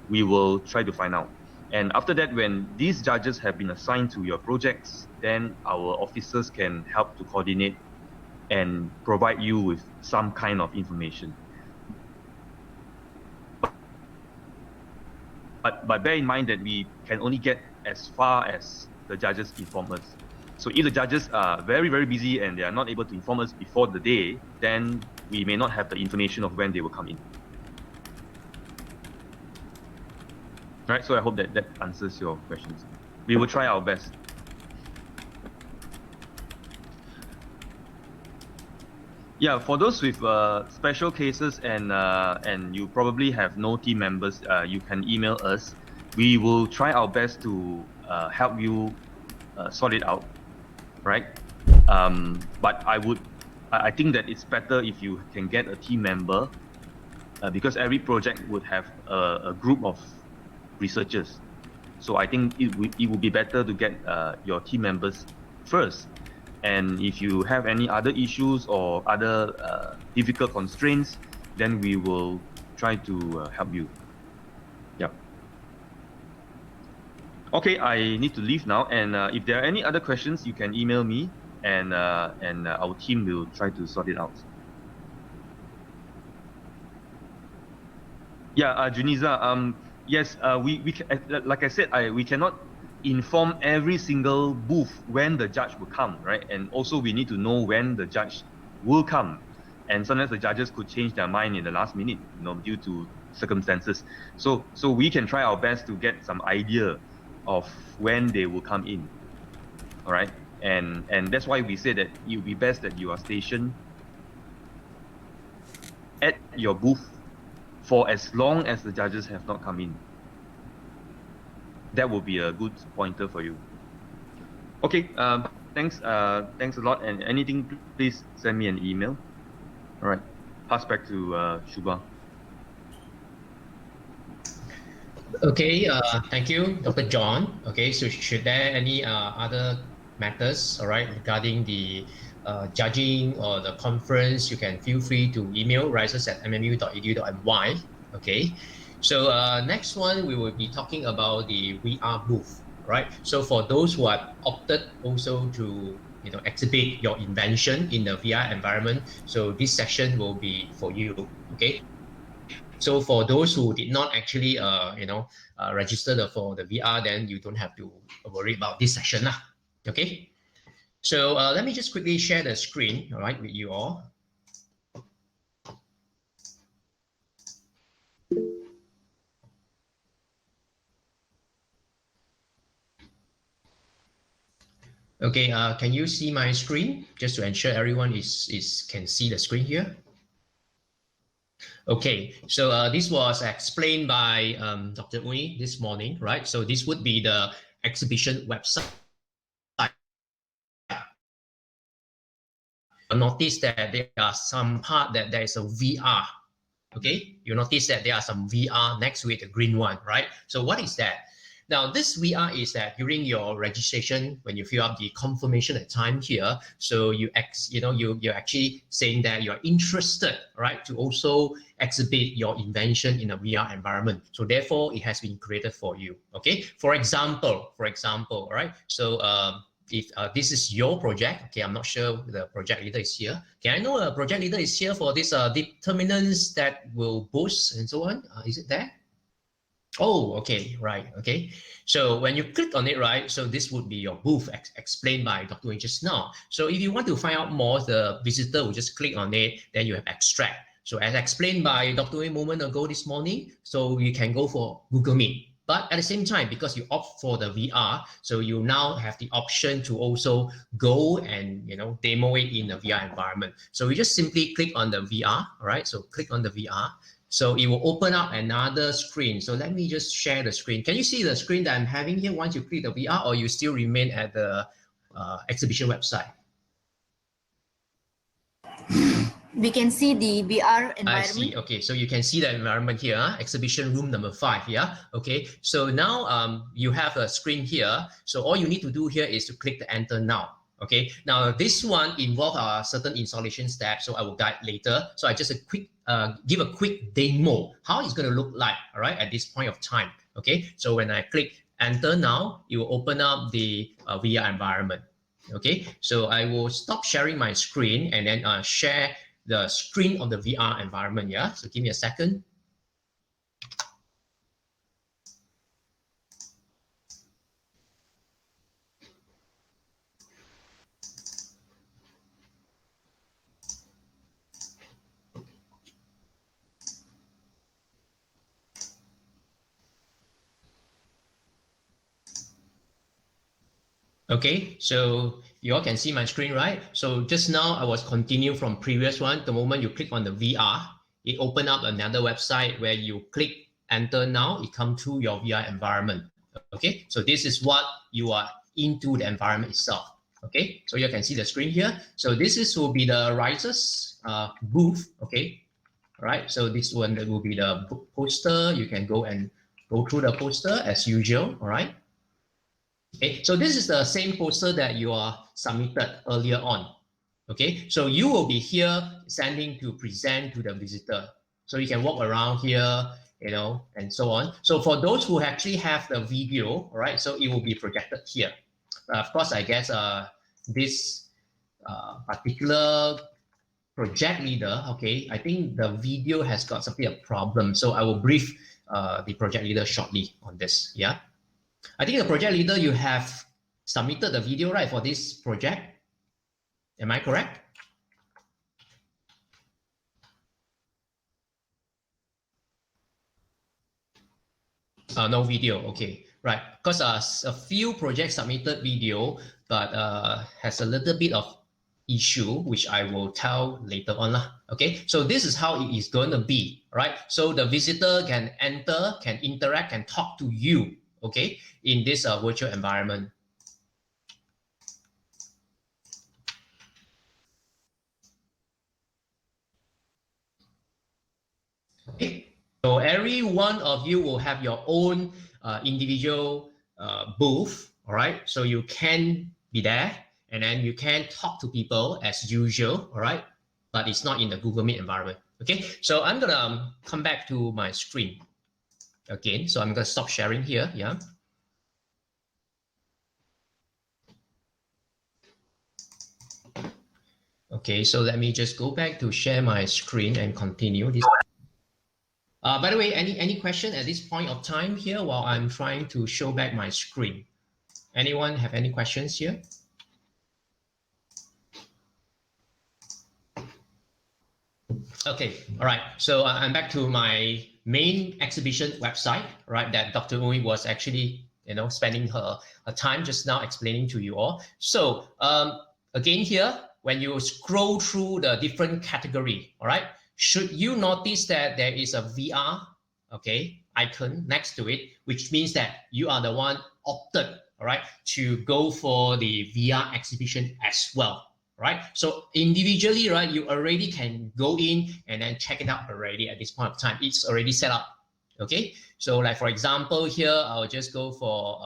we will try to find out. And after that, when these judges have been assigned to your projects, then our officers can help to coordinate and provide you with some kind of information. But bear in mind that we can only get as far as the judges inform us. So if the judges are very, very busy and they are not able to inform us before the day, then we may not have the information of when they will come in. Right, so I hope that answers your questions. We will try our best. Yeah, for those with special cases and you probably have no team members, you can email us. We will try our best to help you sort it out, right? But I think that it's better if you can get a team member because every project would have a group of researchers. So I think it would be better to get your team members first. And if you have any other issues or other difficult constraints, then we will try to help you. Yeah. Okay, I need to leave now. And if there are any other questions, you can email me, and our team will try to sort it out. Yeah, Juniza. Yes, we can, like I said, we cannot inform every single booth when the judge will come, right? And also we need to know when the judge will come. And sometimes the judges could change their mind in the last minute, due to circumstances. So we can try our best to get some idea of when they will come in. All right. And that's why we say that it would be best that you are stationed at your booth for as long as the judges have not come in. That will be a good pointer for you. Okay, thanks a lot. And anything, please send me an email. All right, pass back to Shubha. Okay, thank you, Dr. John. Okay, so should there any other matters, all right, regarding the judging or the conference, you can feel free to email rises@mmu.edu.my. Okay, so next one, we will be talking about the VR booth, right? So for those who are opted also to exhibit your invention in the VR environment, so this session will be for you. Okay, so for those who did not actually, register for the VR, then you don't have to worry about this session lah. Okay. So let me just quickly share the screen, all right, with you all. Okay, can you see my screen? Just to ensure everyone can see the screen here. Okay, so this was explained by Dr. Ui this morning, right? So this would be the exhibition website. Notice that there are some part that there is a VR. Okay, you notice that there are some VR next to it, the green one, right? So what is that? Now, this VR is that during your registration, when you fill up the confirmation at time here, so you're actually saying that you're interested, right, to also exhibit your invention in a VR environment. So therefore, it has been created for you. Okay. For example, right. So if this is your project, okay, I'm not sure the project leader is here. Can I know a project leader is here for this determinants that will boost and so on? Is it there? Oh, okay, right, okay. So when you click on it, right, so this would be your booth explained by Dr. Wei just now. So if you want to find out more, the visitor will just click on it, then you have extract. So as explained by Dr. Wei a moment ago this morning, so you can go for Google Meet. But at the same time, because you opt for the VR, so you now have the option to also go and demo it in a VR environment. So you just simply click on the VR, all right? So click on the VR. So it will open up another screen. So let me just share the screen. Can you see the screen that I'm having here once you click the VR, or you still remain at the exhibition website? We can see the VR environment. I see. Okay, so you can see the environment here, exhibition room number 5. Yeah. Okay. So now you have a screen here. So all you need to do here is to click the enter now. Okay. Now this one involves certain installation steps, so I will guide later. So I just give a quick demo how it's going to look like. All right, at this point of time. Okay. So when I click enter now, it will open up the VR environment. Okay. So I will stop sharing my screen and then share the screen of the VR environment. Yeah. So give me a second. Okay, so you all can see my screen, right? So just now I was continue from previous one. The moment you click on the VR, it open up another website where you click enter now, it come to your VR environment. Okay, so this is what you are into the environment itself. Okay, so you can see the screen here. So this will be the Rises booth. Okay, right. So this one will be the poster. You can go through the poster as usual. All right. Okay, so this is the same poster that you are submitted earlier on. Okay, so you will be here sending to present to the visitor. So you can walk around here, and so on. So for those who actually have the video, all right, so it will be projected here. Of course, I guess this particular project leader, okay, I think the video has got something a problem. So I will brief the project leader shortly on this, yeah. I think the project leader, you have submitted the video, right, for this project. Am I correct? No video, okay, right. Because a few projects submitted video, but has a little bit of issue, which I will tell later on lah. Okay, so this is how it is going to be, right? So the visitor can enter, can interact, can talk to you, okay, in this virtual environment. Okay. So every one of you will have your own individual booth, all right? So you can be there and then you can talk to people as usual, all right? But it's not in the Google Meet environment, okay? So I'm gonna come back to my screen again. So I'm gonna stop sharing here, yeah? Okay, so let me just go back to share my screen and continue this. By the way, any question at this point of time here while I'm trying to show back my screen? Anyone have any questions here? Okay, all right. So I'm back to my main exhibition website, right? That Dr. Uy was actually, spending her time just now explaining to you all. So again here, when you scroll through the different category, all right, should you notice that there is a VR, okay, icon next to it, which means that you are the one opted, all right, to go for the VR exhibition as well, right? So individually, right, you already can go in and then check it out already at this point of time. It's already set up, okay? So like, for example, here, I'll just go for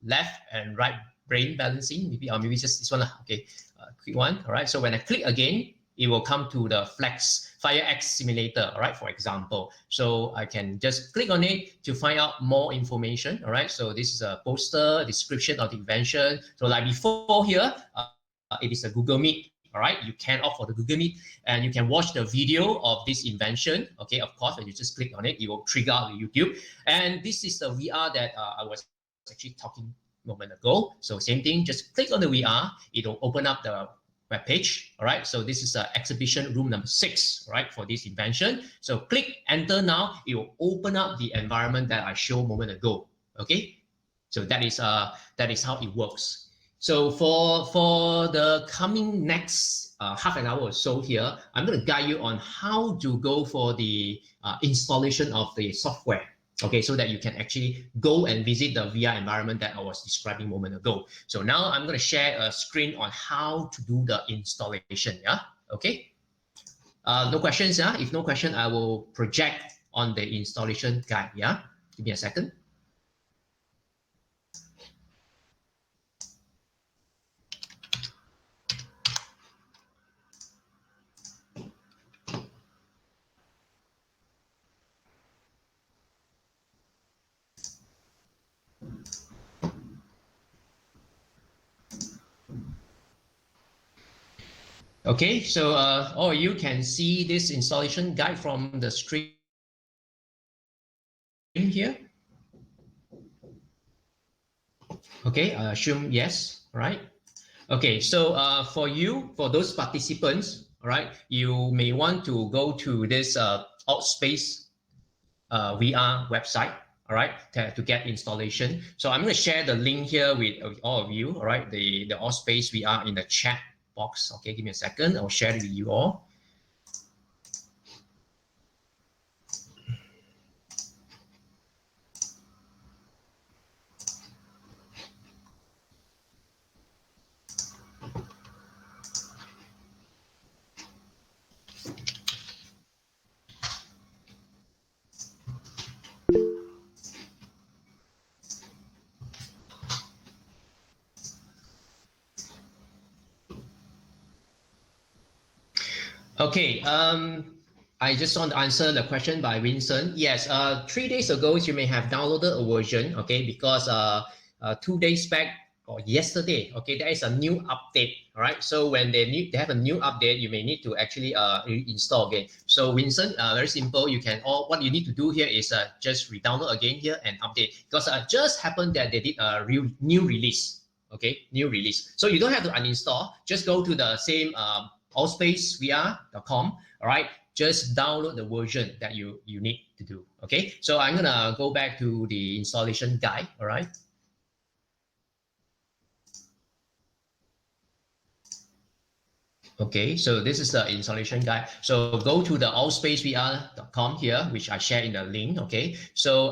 left and right brain balancing, maybe just this one, okay, quick one, all right? So when I click again, it will come to the FireX simulator, all right, for example. So I can just click on it to find out more information, all right? So this is a poster, description of the invention. So like before here, it is a Google Meet, all right? You can opt for the Google Meet and you can watch the video of this invention, okay? Of course, when you just click on it, it will trigger out the YouTube. And this is the VR that I was actually talking a moment ago. So same thing, just click on the VR, it will open up the web page, all right? So this is exhibition room number 6, right, for this invention. So click enter now, it will open up the environment that I showed a moment ago, okay? So that is how it works. So for the coming next half an hour or so here, I'm going to guide you on how to go for the installation of the software. Okay, so that you can actually go and visit the VR environment that I was describing a moment ago. So now I'm going to share a screen on how to do the installation, yeah? Okay. No questions, yeah? If no question, I will project on the installation guide, yeah? Give me a second. Okay, so all you can see this installation guide from the screen here. Okay, I assume yes, right? Okay, so for those participants, all right, you may want to go to this Outspace VR website, all right, to get installation. So I'm going to share the link here with all of you, all right, the Outspace VR in the chat box. Okay, give me a second. I'll share it with you all. Okay, I just want to answer the question by Vincent. Yes, 3 days ago, you may have downloaded a version, okay, because 2 days back, or yesterday. Okay, there is a new update. All right. So when they have a new update, you may need to actually install again. So Vincent, very simple. You can what you need to do here is just re-download again here and update, because just happened that they did a new release. Okay, new release. So you don't have to uninstall. Just go to the same allspacevr.com. All right. Just download the version that you need to do. Okay. So I'm gonna go back to the installation guide. All right. Okay, so this is the installation guide. So go to the allspacevr.com here, which I share in the link. Okay, so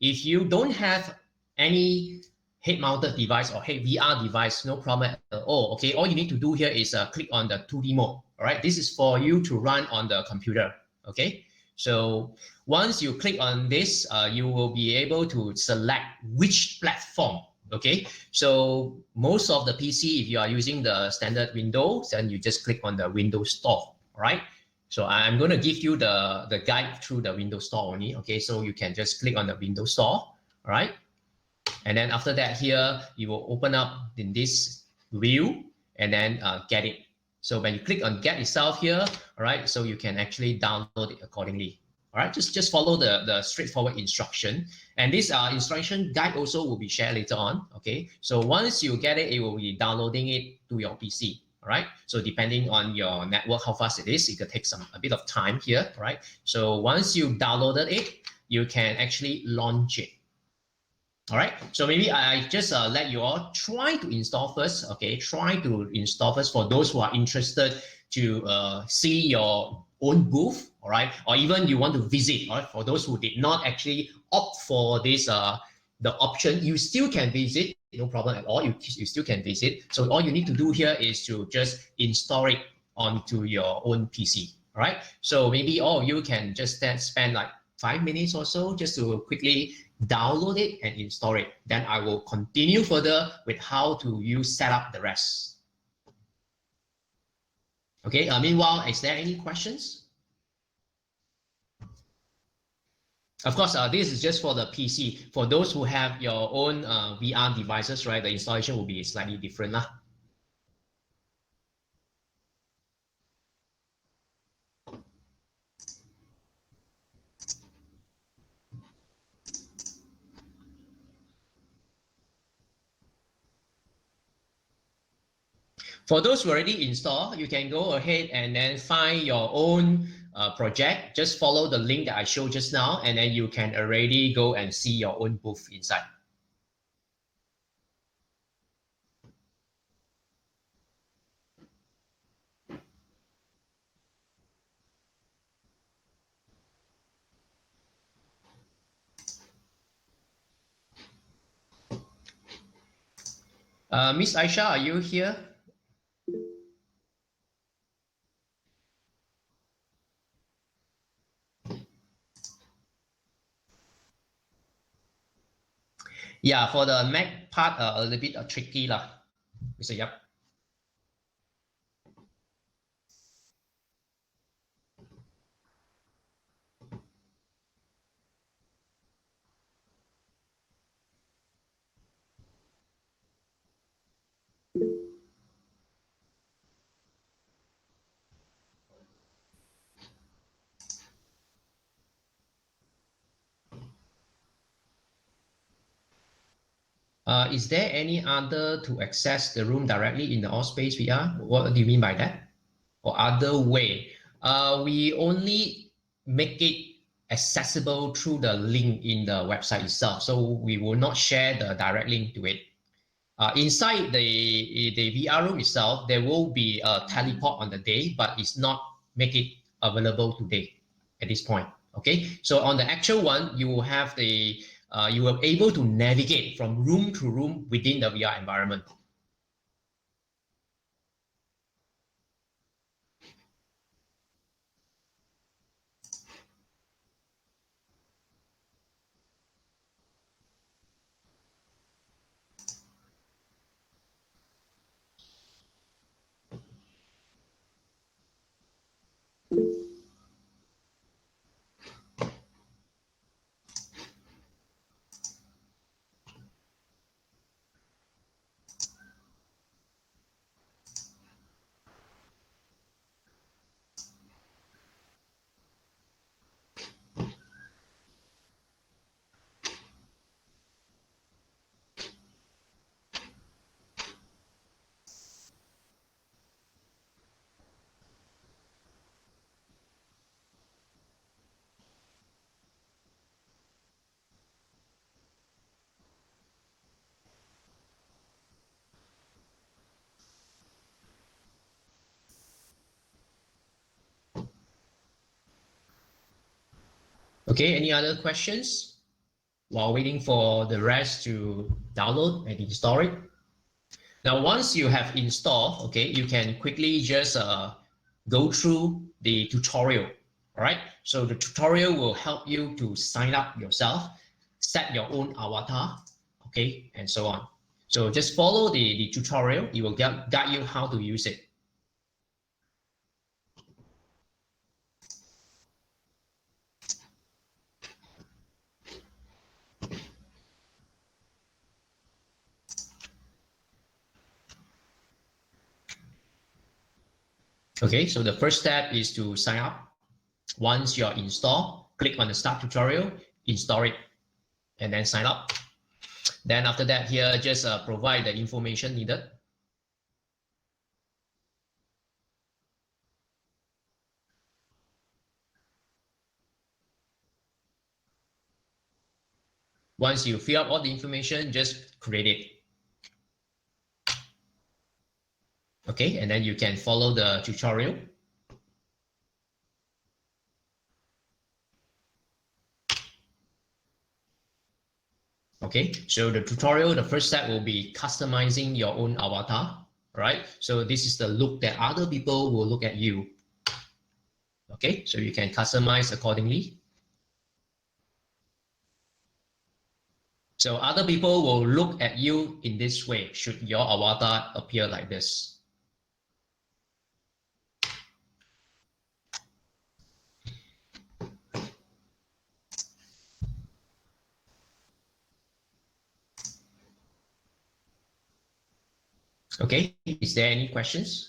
if you don't have any head-mounted device or head VR device, no problem at all. Okay, all you need to do here is click on the 2D mode. All right, this is for you to run on the computer. Okay, so once you click on this, you will be able to select which platform. Okay, so most of the PC, if you are using the standard Windows, then you just click on the Windows Store. All right. So I'm going to give you the guide through the Windows Store only. Okay, so you can just click on the Windows Store. All right. And then after that, here you will open up in this view and then get it. So when you click on get itself here, all right, so you can actually download it accordingly. All right, just follow the straightforward instruction. And this instruction guide also will be shared later on. Okay, so once you get it, it will be downloading it to your PC. All right, so depending on your network, how fast it is, it could take a bit of time here. All right, so once you downloaded it, you can actually launch it. All right, so maybe I just let you all try to install first. Okay, try to install first for those who are interested to see your own booth. All right, or even you want to visit. All right, for those who did not actually opt for this the option, you still can visit. No problem at all. You still can visit. So all you need to do here is to just install it onto your own PC. All right, so maybe all of you can just spend like 5 minutes or so just to quickly download it and install it. Then I will continue further with how to set up the rest. Okay, meanwhile, is there any questions? Of course, this is just for the PC. For those who have your own VR devices, right, the installation will be slightly different lah. For those who already installed, you can go ahead and then find your own project. Just follow the link that I showed just now, and then you can already go and see your own booth inside. Miss Aisha, are you here? Yeah, for the Mac part, a little bit tricky lah, Mr. Yap. Is there any other to access the room directly in the Allspace VR? What do you mean by that? Or other way? We only make it accessible through the link in the website itself. So we will not share the direct link to it. Inside the VR room itself, there will be a teleport on the day, but it's not make it available today at this point. Okay, so on the actual one, you will have you will be able to navigate from room to room within the VR environment. Okay, any other questions while waiting for the rest to download and install it? Now, once you have installed, okay, you can quickly just go through the tutorial, all right? So the tutorial will help you to sign up yourself, set your own avatar, okay, and so on. So just follow the tutorial. It will guide you how to use it. Okay, so the first step is to sign up. Once you're installed, click on the start tutorial, install it, and then sign up. Then after that here, just provide the information needed. Once you fill up all the information, just create it. Okay, and then you can follow the tutorial. Okay, so the tutorial, the first step will be customizing your own avatar, right? So this is the look that other people will look at you. Okay, so you can customize accordingly. So other people will look at you in this way, should your avatar appear like this. Okay, is there any questions?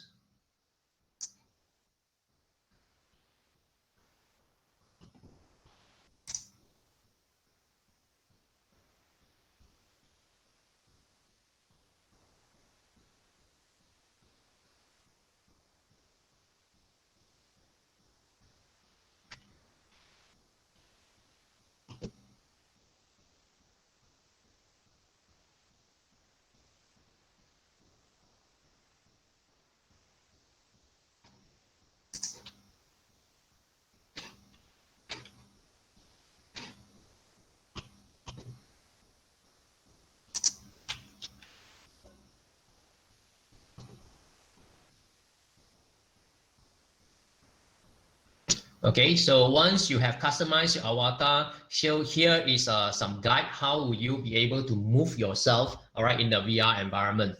Okay, so once you have customized your avatar, here is some guide. How will you be able to move yourself, all right, in the VR environment?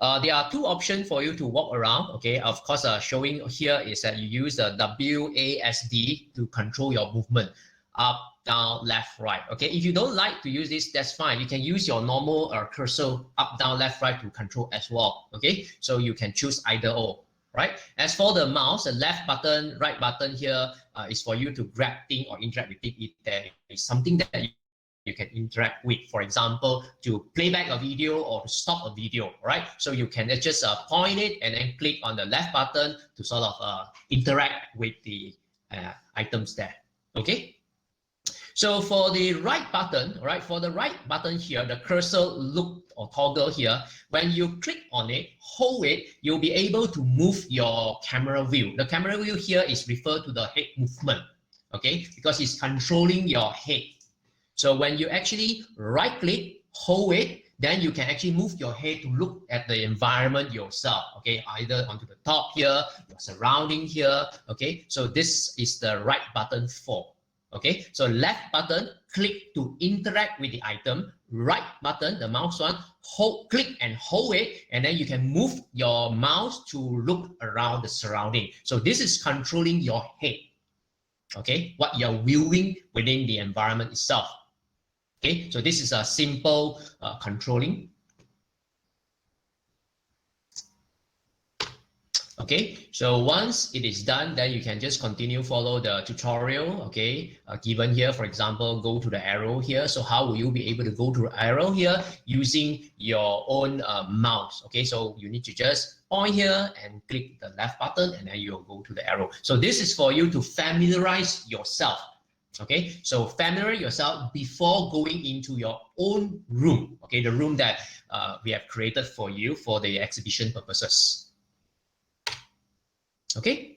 There are two options for you to walk around. Okay, of course, showing here is that you use the WASD to control your movement, up, down, left, right. Okay, if you don't like to use this, that's fine. You can use your normal cursor up, down, left, right to control as well. Okay, so you can choose either or. Right. As for the mouse, the left button, right button here is for you to grab things or interact with it. If there is something that you can interact with, for example, to play back a video or to stop a video, right? So you can just point it and then click on the left button to sort of interact with the items there. Okay. So for the right button, right, for the right button here, the cursor look or toggle here, when you click on it, hold it, you'll be able to move your camera view. The camera view here is referred to the head movement, okay, because it's controlling your head. So when you actually right click, hold it, then you can actually move your head to look at the environment yourself, okay, either onto the top here, your surrounding here, okay. So this is the right button for. Okay, so left button, click to interact with the item. Right button, the mouse one, click and hold it, and then you can move your mouse to look around the surrounding. So this is controlling your head. Okay, what you're viewing within the environment itself. Okay, so this is a simple controlling. Okay, so once it is done, then you can just continue follow the tutorial. Okay, given here, for example, go to the arrow here. So how will you be able to go to the arrow here using your own mouse? Okay, so you need to just point here and click the left button, and then you'll go to the arrow. So this is for you to familiarize yourself. Okay, so familiarize yourself before going into your own room. Okay, the room that we have created for you for the exhibition purposes. Okay.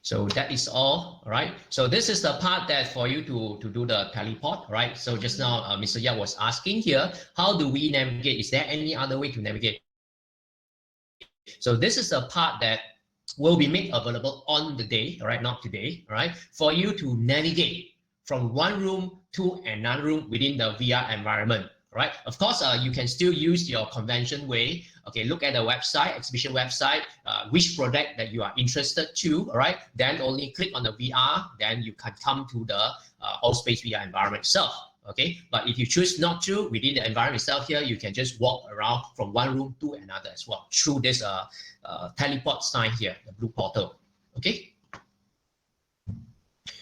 So that is all right? So this is the part that for you to do the teleport, right? So just now, Mr. Yap was asking here, how do we navigate? Is there any other way to navigate? So this is the part that will be made available on the day, all right, not today, all right, for you to navigate from one room to another room within the VR environment, right? Of course, you can still use your convention way. Okay, look at the website, exhibition website, which product that you are interested to, all right? Then only click on the VR, then you can come to the all space VR environment itself. Okay, but if you choose not to, within the environment itself here, you can just walk around from one room to another as well through this teleport sign here, the blue portal. Okay.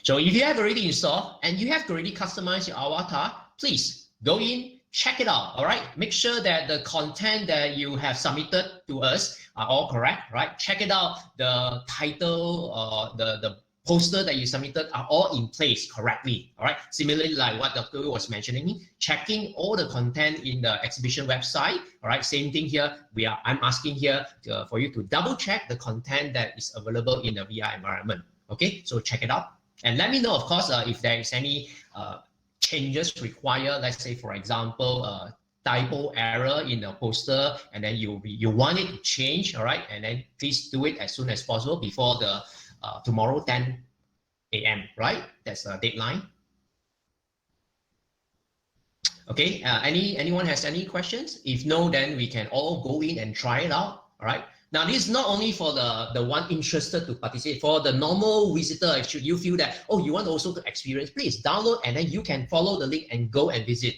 So if you have already installed and you have already customized your avatar, please go in, check it out. All right. Make sure that the content that you have submitted to us are all correct. Right. Check it out. The title, the poster that you submitted are all in place correctly. All right. Similarly, like what Dr. was mentioning, checking all the content in the exhibition website. All right. Same thing here. I'm asking here for you to double check the content that is available in the VR environment. Okay. So check it out and let me know, of course, if there is any changes required. Let's say, for example, typo error in the poster, and then you want it to change. All right. And then please do it as soon as possible before the tomorrow 10 a.m. right? That's the deadline. Okay. Anyone has any questions? If no, then we can all go in and try it out. All right. Now, this is not only for the one interested to participate. For the normal visitor, should you feel that, oh, you want also to experience, please download and then you can follow the link and go and visit.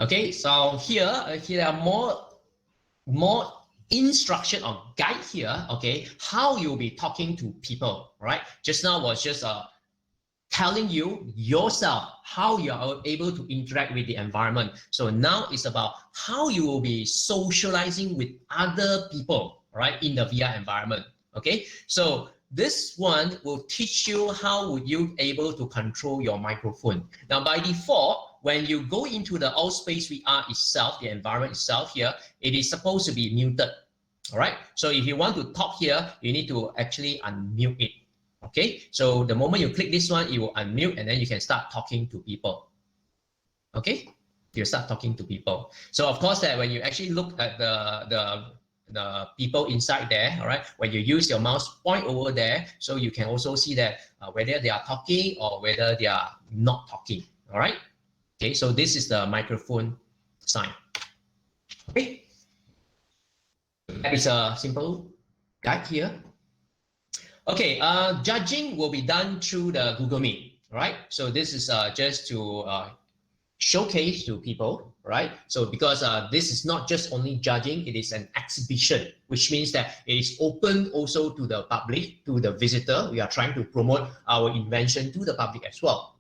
Okay, so here are more instruction or guide here. Okay, how you'll be talking to people, right? Just now was just telling you yourself how you are able to interact with the environment. So now it's about how you will be socializing with other people, right, in the VR environment. Okay, so this one will teach you how would you able to control your microphone. Now, by default, when you go into the all space VR itself, the environment itself here, it is supposed to be muted. All right. So if you want to talk here, you need to actually unmute it. Okay. So the moment you click this one, it will unmute and then you can start talking to people. Okay. You start talking to people. So of course that when you actually look at the people inside there, all right, when you use your mouse point over there, so you can also see that whether they are talking or whether they are not talking. All right. Okay, so this is the microphone sign. Okay, that is a simple guide here. Okay, judging will be done through the Google Meet, right? So this is just to showcase to people, right? So because this is not just only judging, it is an exhibition, which means that it is open also to the public, to the visitor. We are trying to promote our invention to the public as well.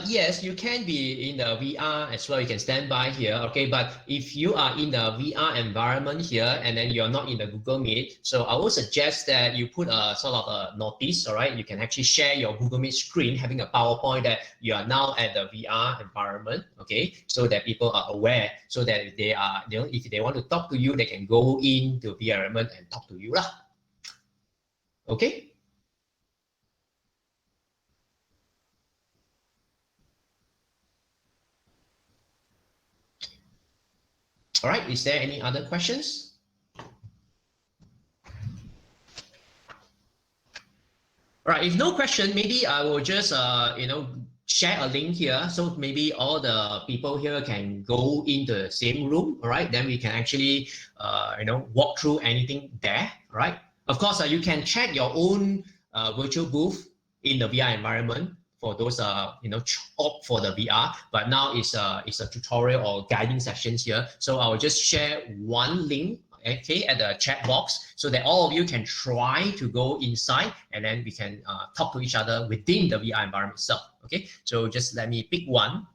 Yes, you can be in the VR as well. You can stand by here, okay? But if you are in the VR environment here and then you're not in the Google Meet, so I would suggest that you put a sort of a notice, all right? You can actually share your Google Meet screen, having a PowerPoint that you are now at the VR environment, okay? So that people are aware, so that if they are, if they want to talk to you, they can go into VR environment and talk to you lah. Okay? All right, is there any other questions? All right, if no question, maybe I will just, share a link here. So maybe all the people here can go in the same room, all right? Then we can actually, walk through anything there, all right? Of course, you can check your own virtual booth in the VR environment for those, opt for the VR, but now it's a tutorial or guiding sessions here. So I will just share one link okay, at the chat box so that all of you can try to go inside and then we can talk to each other within the VR environment itself. Okay, so just let me pick one.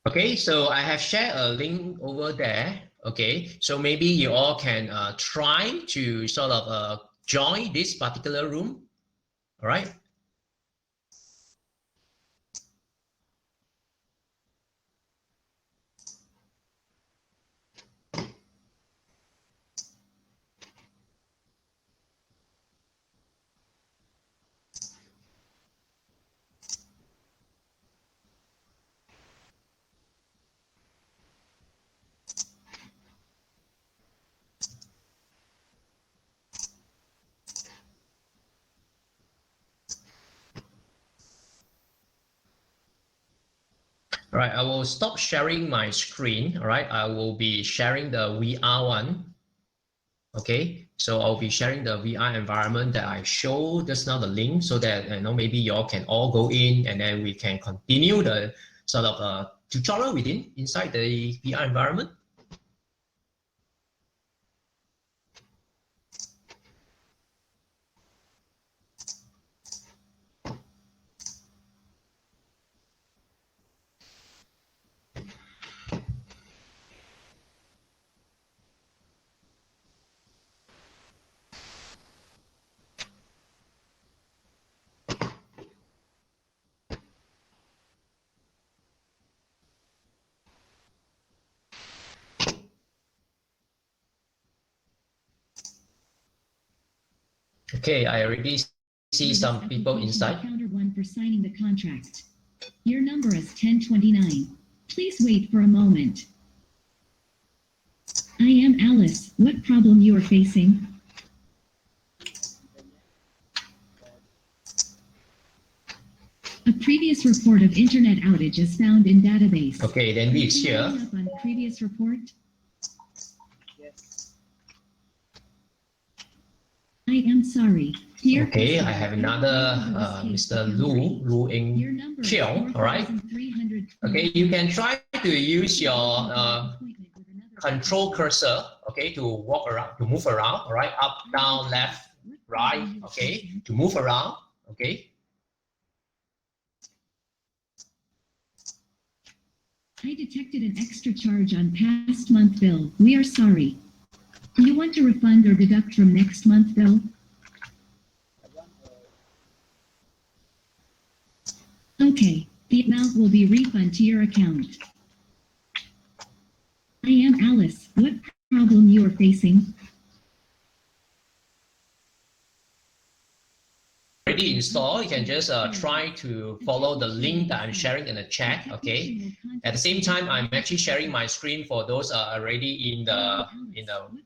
Okay, so I have shared a link over there. Okay, so maybe you all can try to sort of join this particular room. All right. All right, I will stop sharing my screen. All right, I will be sharing the VR one. Okay, so I'll be sharing the VR environment that I showed just now, the link, so that maybe y'all can all go in and then we can continue the sort of tutorial inside the VR environment. Okay, I already see some people inside. Counter 1 for signing the contract. Your number is 1029. Please wait for a moment. I am Alice. What problem you are facing? A previous report of internet outage is found in database. Okay, then it's here. Up on previous report. I am sorry. Dear Okay, customer, I have another Mr. Lu Eng Chiao. All right. Okay, you can try to use your control cursor, okay, to walk around, to move around. All right, up, down, left, right. Okay, to move around. Okay. I detected an extra charge on past month bill. We are sorry. Do you want to refund or deduct from next month bill? Okay, the amount will be refunded to your account. I am Alice. What problem you are facing? Already installed, you can just try to follow the link that I'm sharing in the chat. Okay. At the same time, I'm actually sharing my screen for those already in the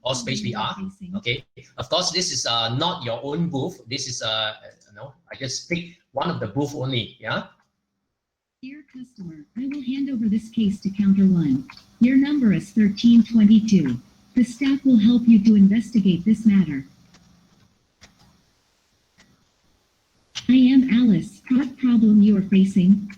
All Space VR. Okay. Of course, this is not your own booth. This is I just pick one of the booth only. Yeah. Dear customer, I will hand over this case to counter 1. Your number is 1322. The staff will help you to investigate this matter. I am Alice. What problem you are facing?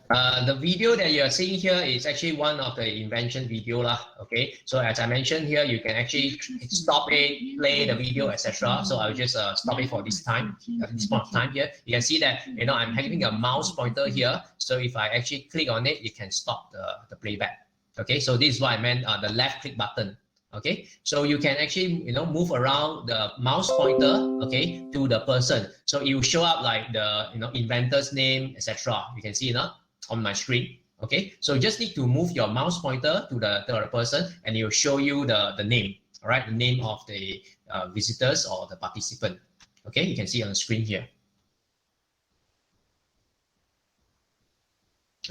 The video that you are seeing here is actually one of the invention video lah. Okay, so as I mentioned here, you can actually stop it, play the video, etc. So I'll just stop it for this time, this point of time here. You can see that I'm having a mouse pointer here. So if I actually click on it, you can stop the playback. Okay, so this is what I meant, the left click button. Okay, so you can actually move around the mouse pointer, okay, to the person. So it will show up like the inventor's name, etc. You can see on my screen. Okay, so just need to move your mouse pointer to the person, and it will show you the name. All right, the name of the visitors or the participant. Okay, you can see on the screen here.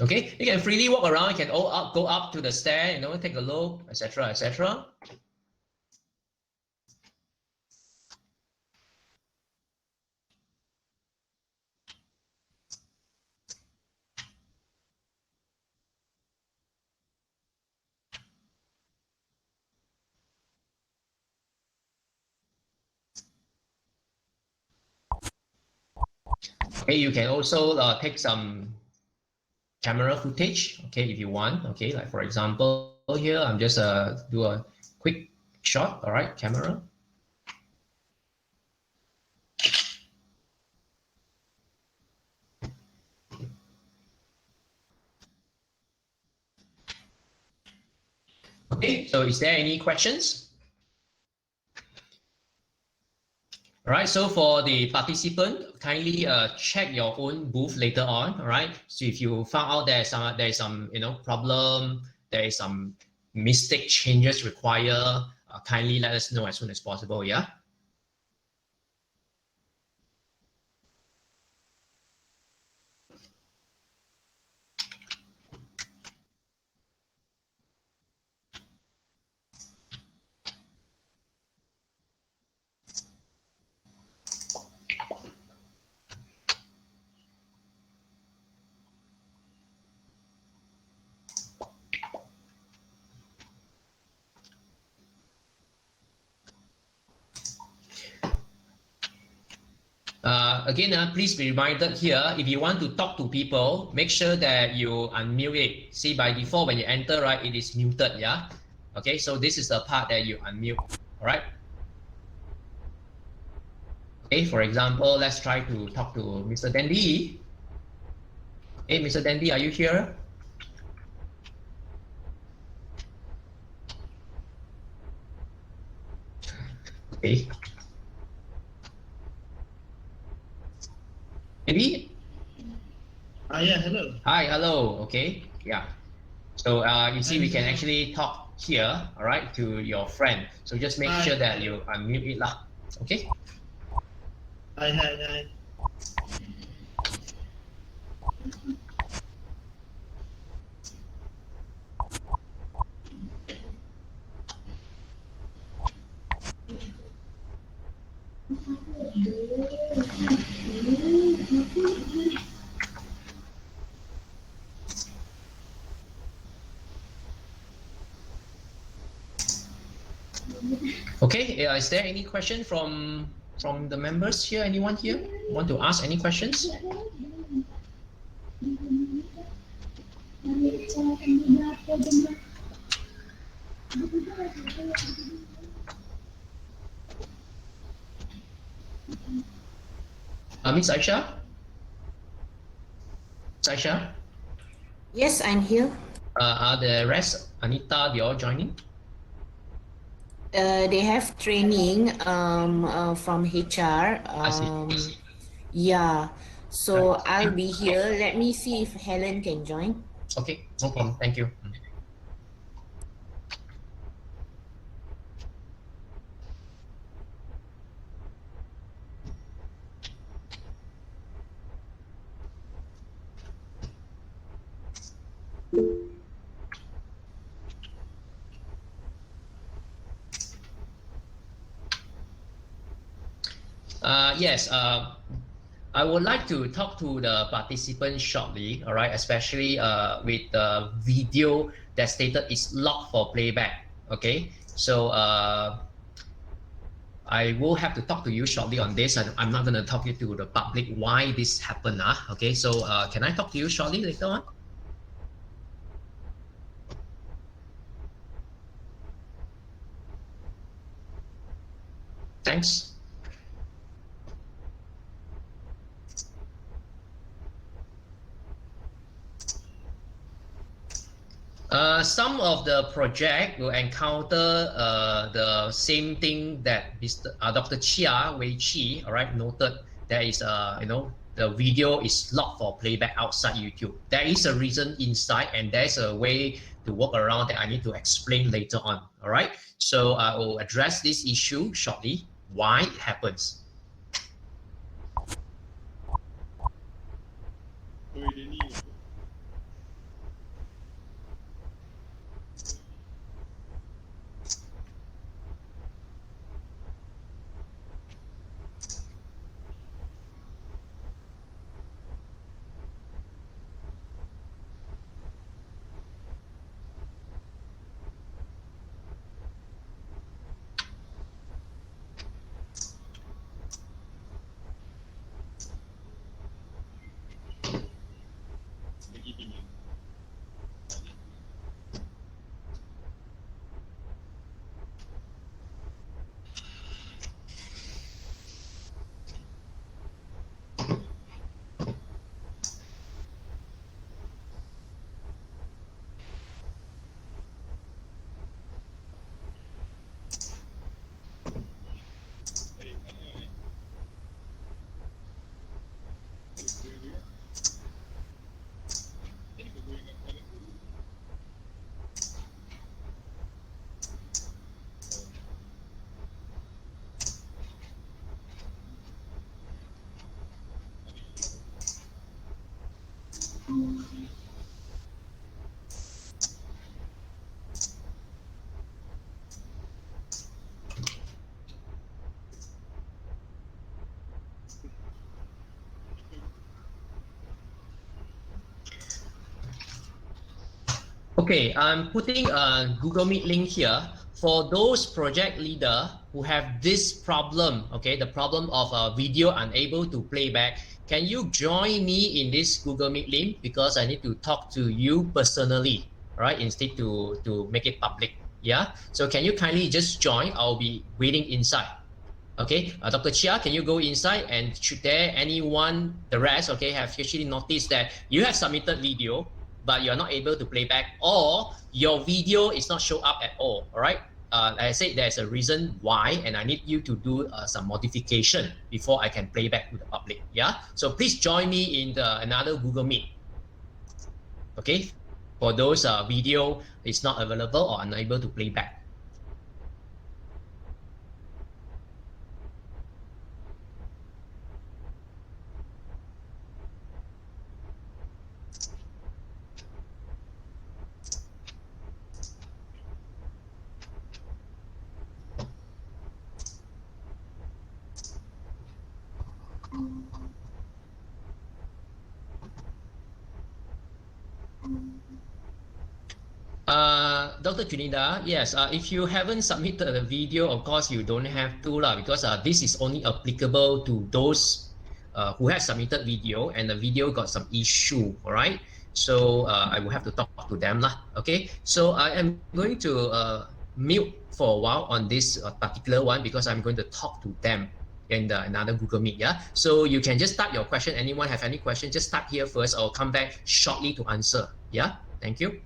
Okay, you can freely walk around. You can go up to the stair, take a look, etc., etc. Okay, you can also take some camera footage, okay, if you want. Okay, like for example, here I'm just do a quick shot. All right, camera. Okay, so is there any questions? All right, so for the participant, kindly check your own booth later on. All right, so if you found out there's some problem, there is some mistake changes require, kindly let us know as soon as possible. Yeah. Again, please be reminded here, if you want to talk to people, make sure that you unmute it. See, by default, when you enter, right, it is muted, yeah? Okay, so this is the part that you unmute, all right? Okay, for example, let's try to talk to Mr. Dandy. Hey, Mr. Dandy, are you here? Okay. Dandy? Yeah, hello. Hi, hello, okay, yeah. So you see, we can actually talk here, all right, to your friend. So just make sure that you unmute it lah. Okay? Hi. Okay, is there any question from the members here? Anyone here want to ask any questions? Miss Aisha? Aisha? Yes, I'm here. Are the rest, Anita, they all joining? They have training from HR. I see. Yeah, so I'll be here. Let me see if Helen can join. Okay, no problem. Thank you. Yes, I would like to talk to the participants shortly, all right, especially with the video that stated is locked for playback, okay? So I will have to talk to you shortly on this, and I'm not going to talk you to the public why this happened, okay? So can I talk to you shortly later on? Thanks. Some of the project will encounter the same thing that Mr. Dr. Chia Wei Chi, all right, noted. There is the video is locked for playback outside YouTube. There is a reason inside, and there's a way to work around that I need to explain later on. All right, so I will address this issue shortly. Why it happens. Okay, I'm putting a Google Meet link here for those project leader who have this problem, okay, the problem of a video unable to play back. Can you join me in this Google Meet link because I need to talk to you personally, right, instead to make it public. Yeah, so can you kindly just join? I'll be waiting inside. Okay, Dr. Chia, can you go inside, and should there anyone, the rest, okay, have actually noticed that you have submitted video, but you're not able to play back, or your video is not show up at all right? Like I said, there's a reason why, and I need you to do some modification before I can play back to the public. Yeah, so please join me in another Google Meet. Okay, for those video is not available or unable to play back. Dr. Junida, yes, if you haven't submitted a video, of course, you don't have to, because this is only applicable to those who have submitted video and the video got some issue, all right? So I will have to talk to them, okay? So I am going to mute for a while on this particular one because I'm going to talk to them in another Google Meet, yeah? So you can just type your question. Anyone have any question, just type here first. I'll come back shortly to answer, yeah? Thank you.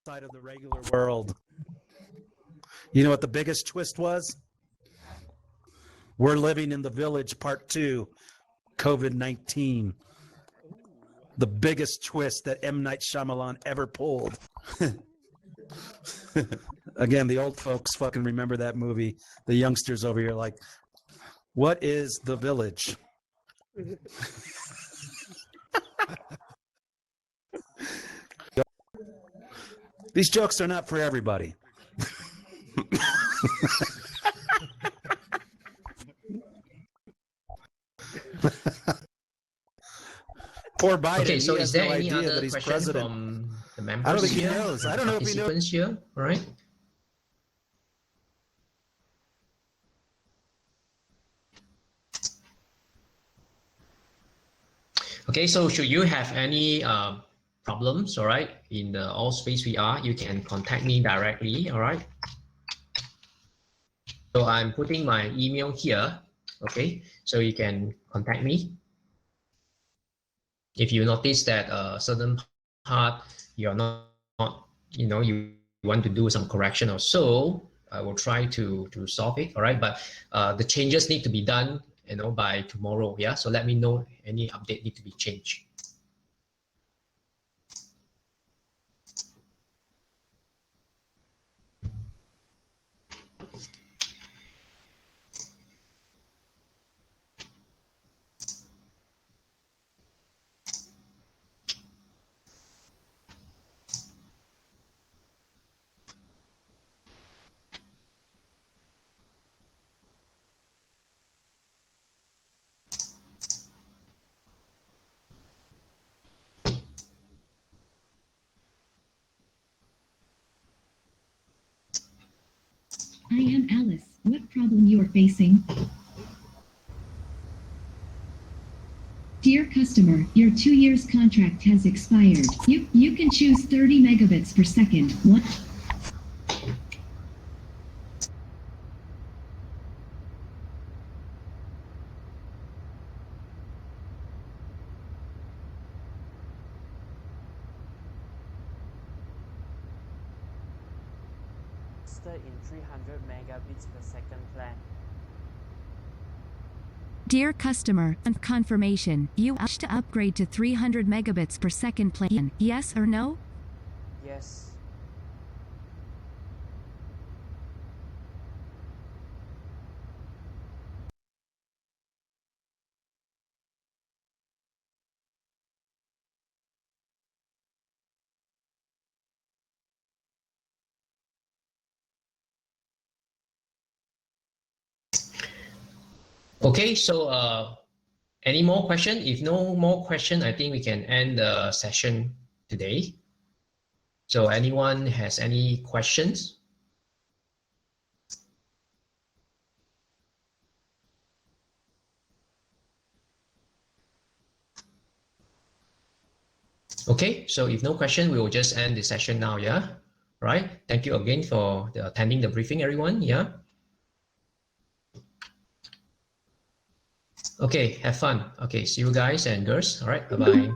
Side of the regular world. You know what the biggest twist was? We're living in the village part 2, COVID-19. The biggest twist that M. Night Shyamalan ever pulled. Again, the old folks fucking remember that movie. The youngsters over here like, what is the village? These jokes are not for everybody. Poor Biden. Okay, so is there no any idea other that he's question president. from the members I don't think here? he knows. I don't know if he knows. Participants here, all right? Okay, so should you have any problems, all right, in the all space VR, you can contact me directly, all right? So I'm putting my email here, okay? So you can contact me. If you notice that a certain part you're not, you know, you want to do some correction or so, I will try to solve it, all right? But the changes need to be done, you know, by tomorrow, yeah? So let me know any update need to be changed. I am Alice. What problem you are facing? Dear customer, your 2 years contract has expired. You can choose 30 megabits per second. What? In 300 megabits per second plan. Dear customer, on confirmation, you wish to upgrade to 300 megabits per second plan, yes or no? Yes. Okay, so any more question? If no more question, I think we can end the session today. So anyone has any questions? Okay, so if no question, we will just end the session now, yeah? Right, thank you again for attending the briefing, everyone, yeah? Okay, have fun. Okay, see you guys and girls. All right, bye-bye.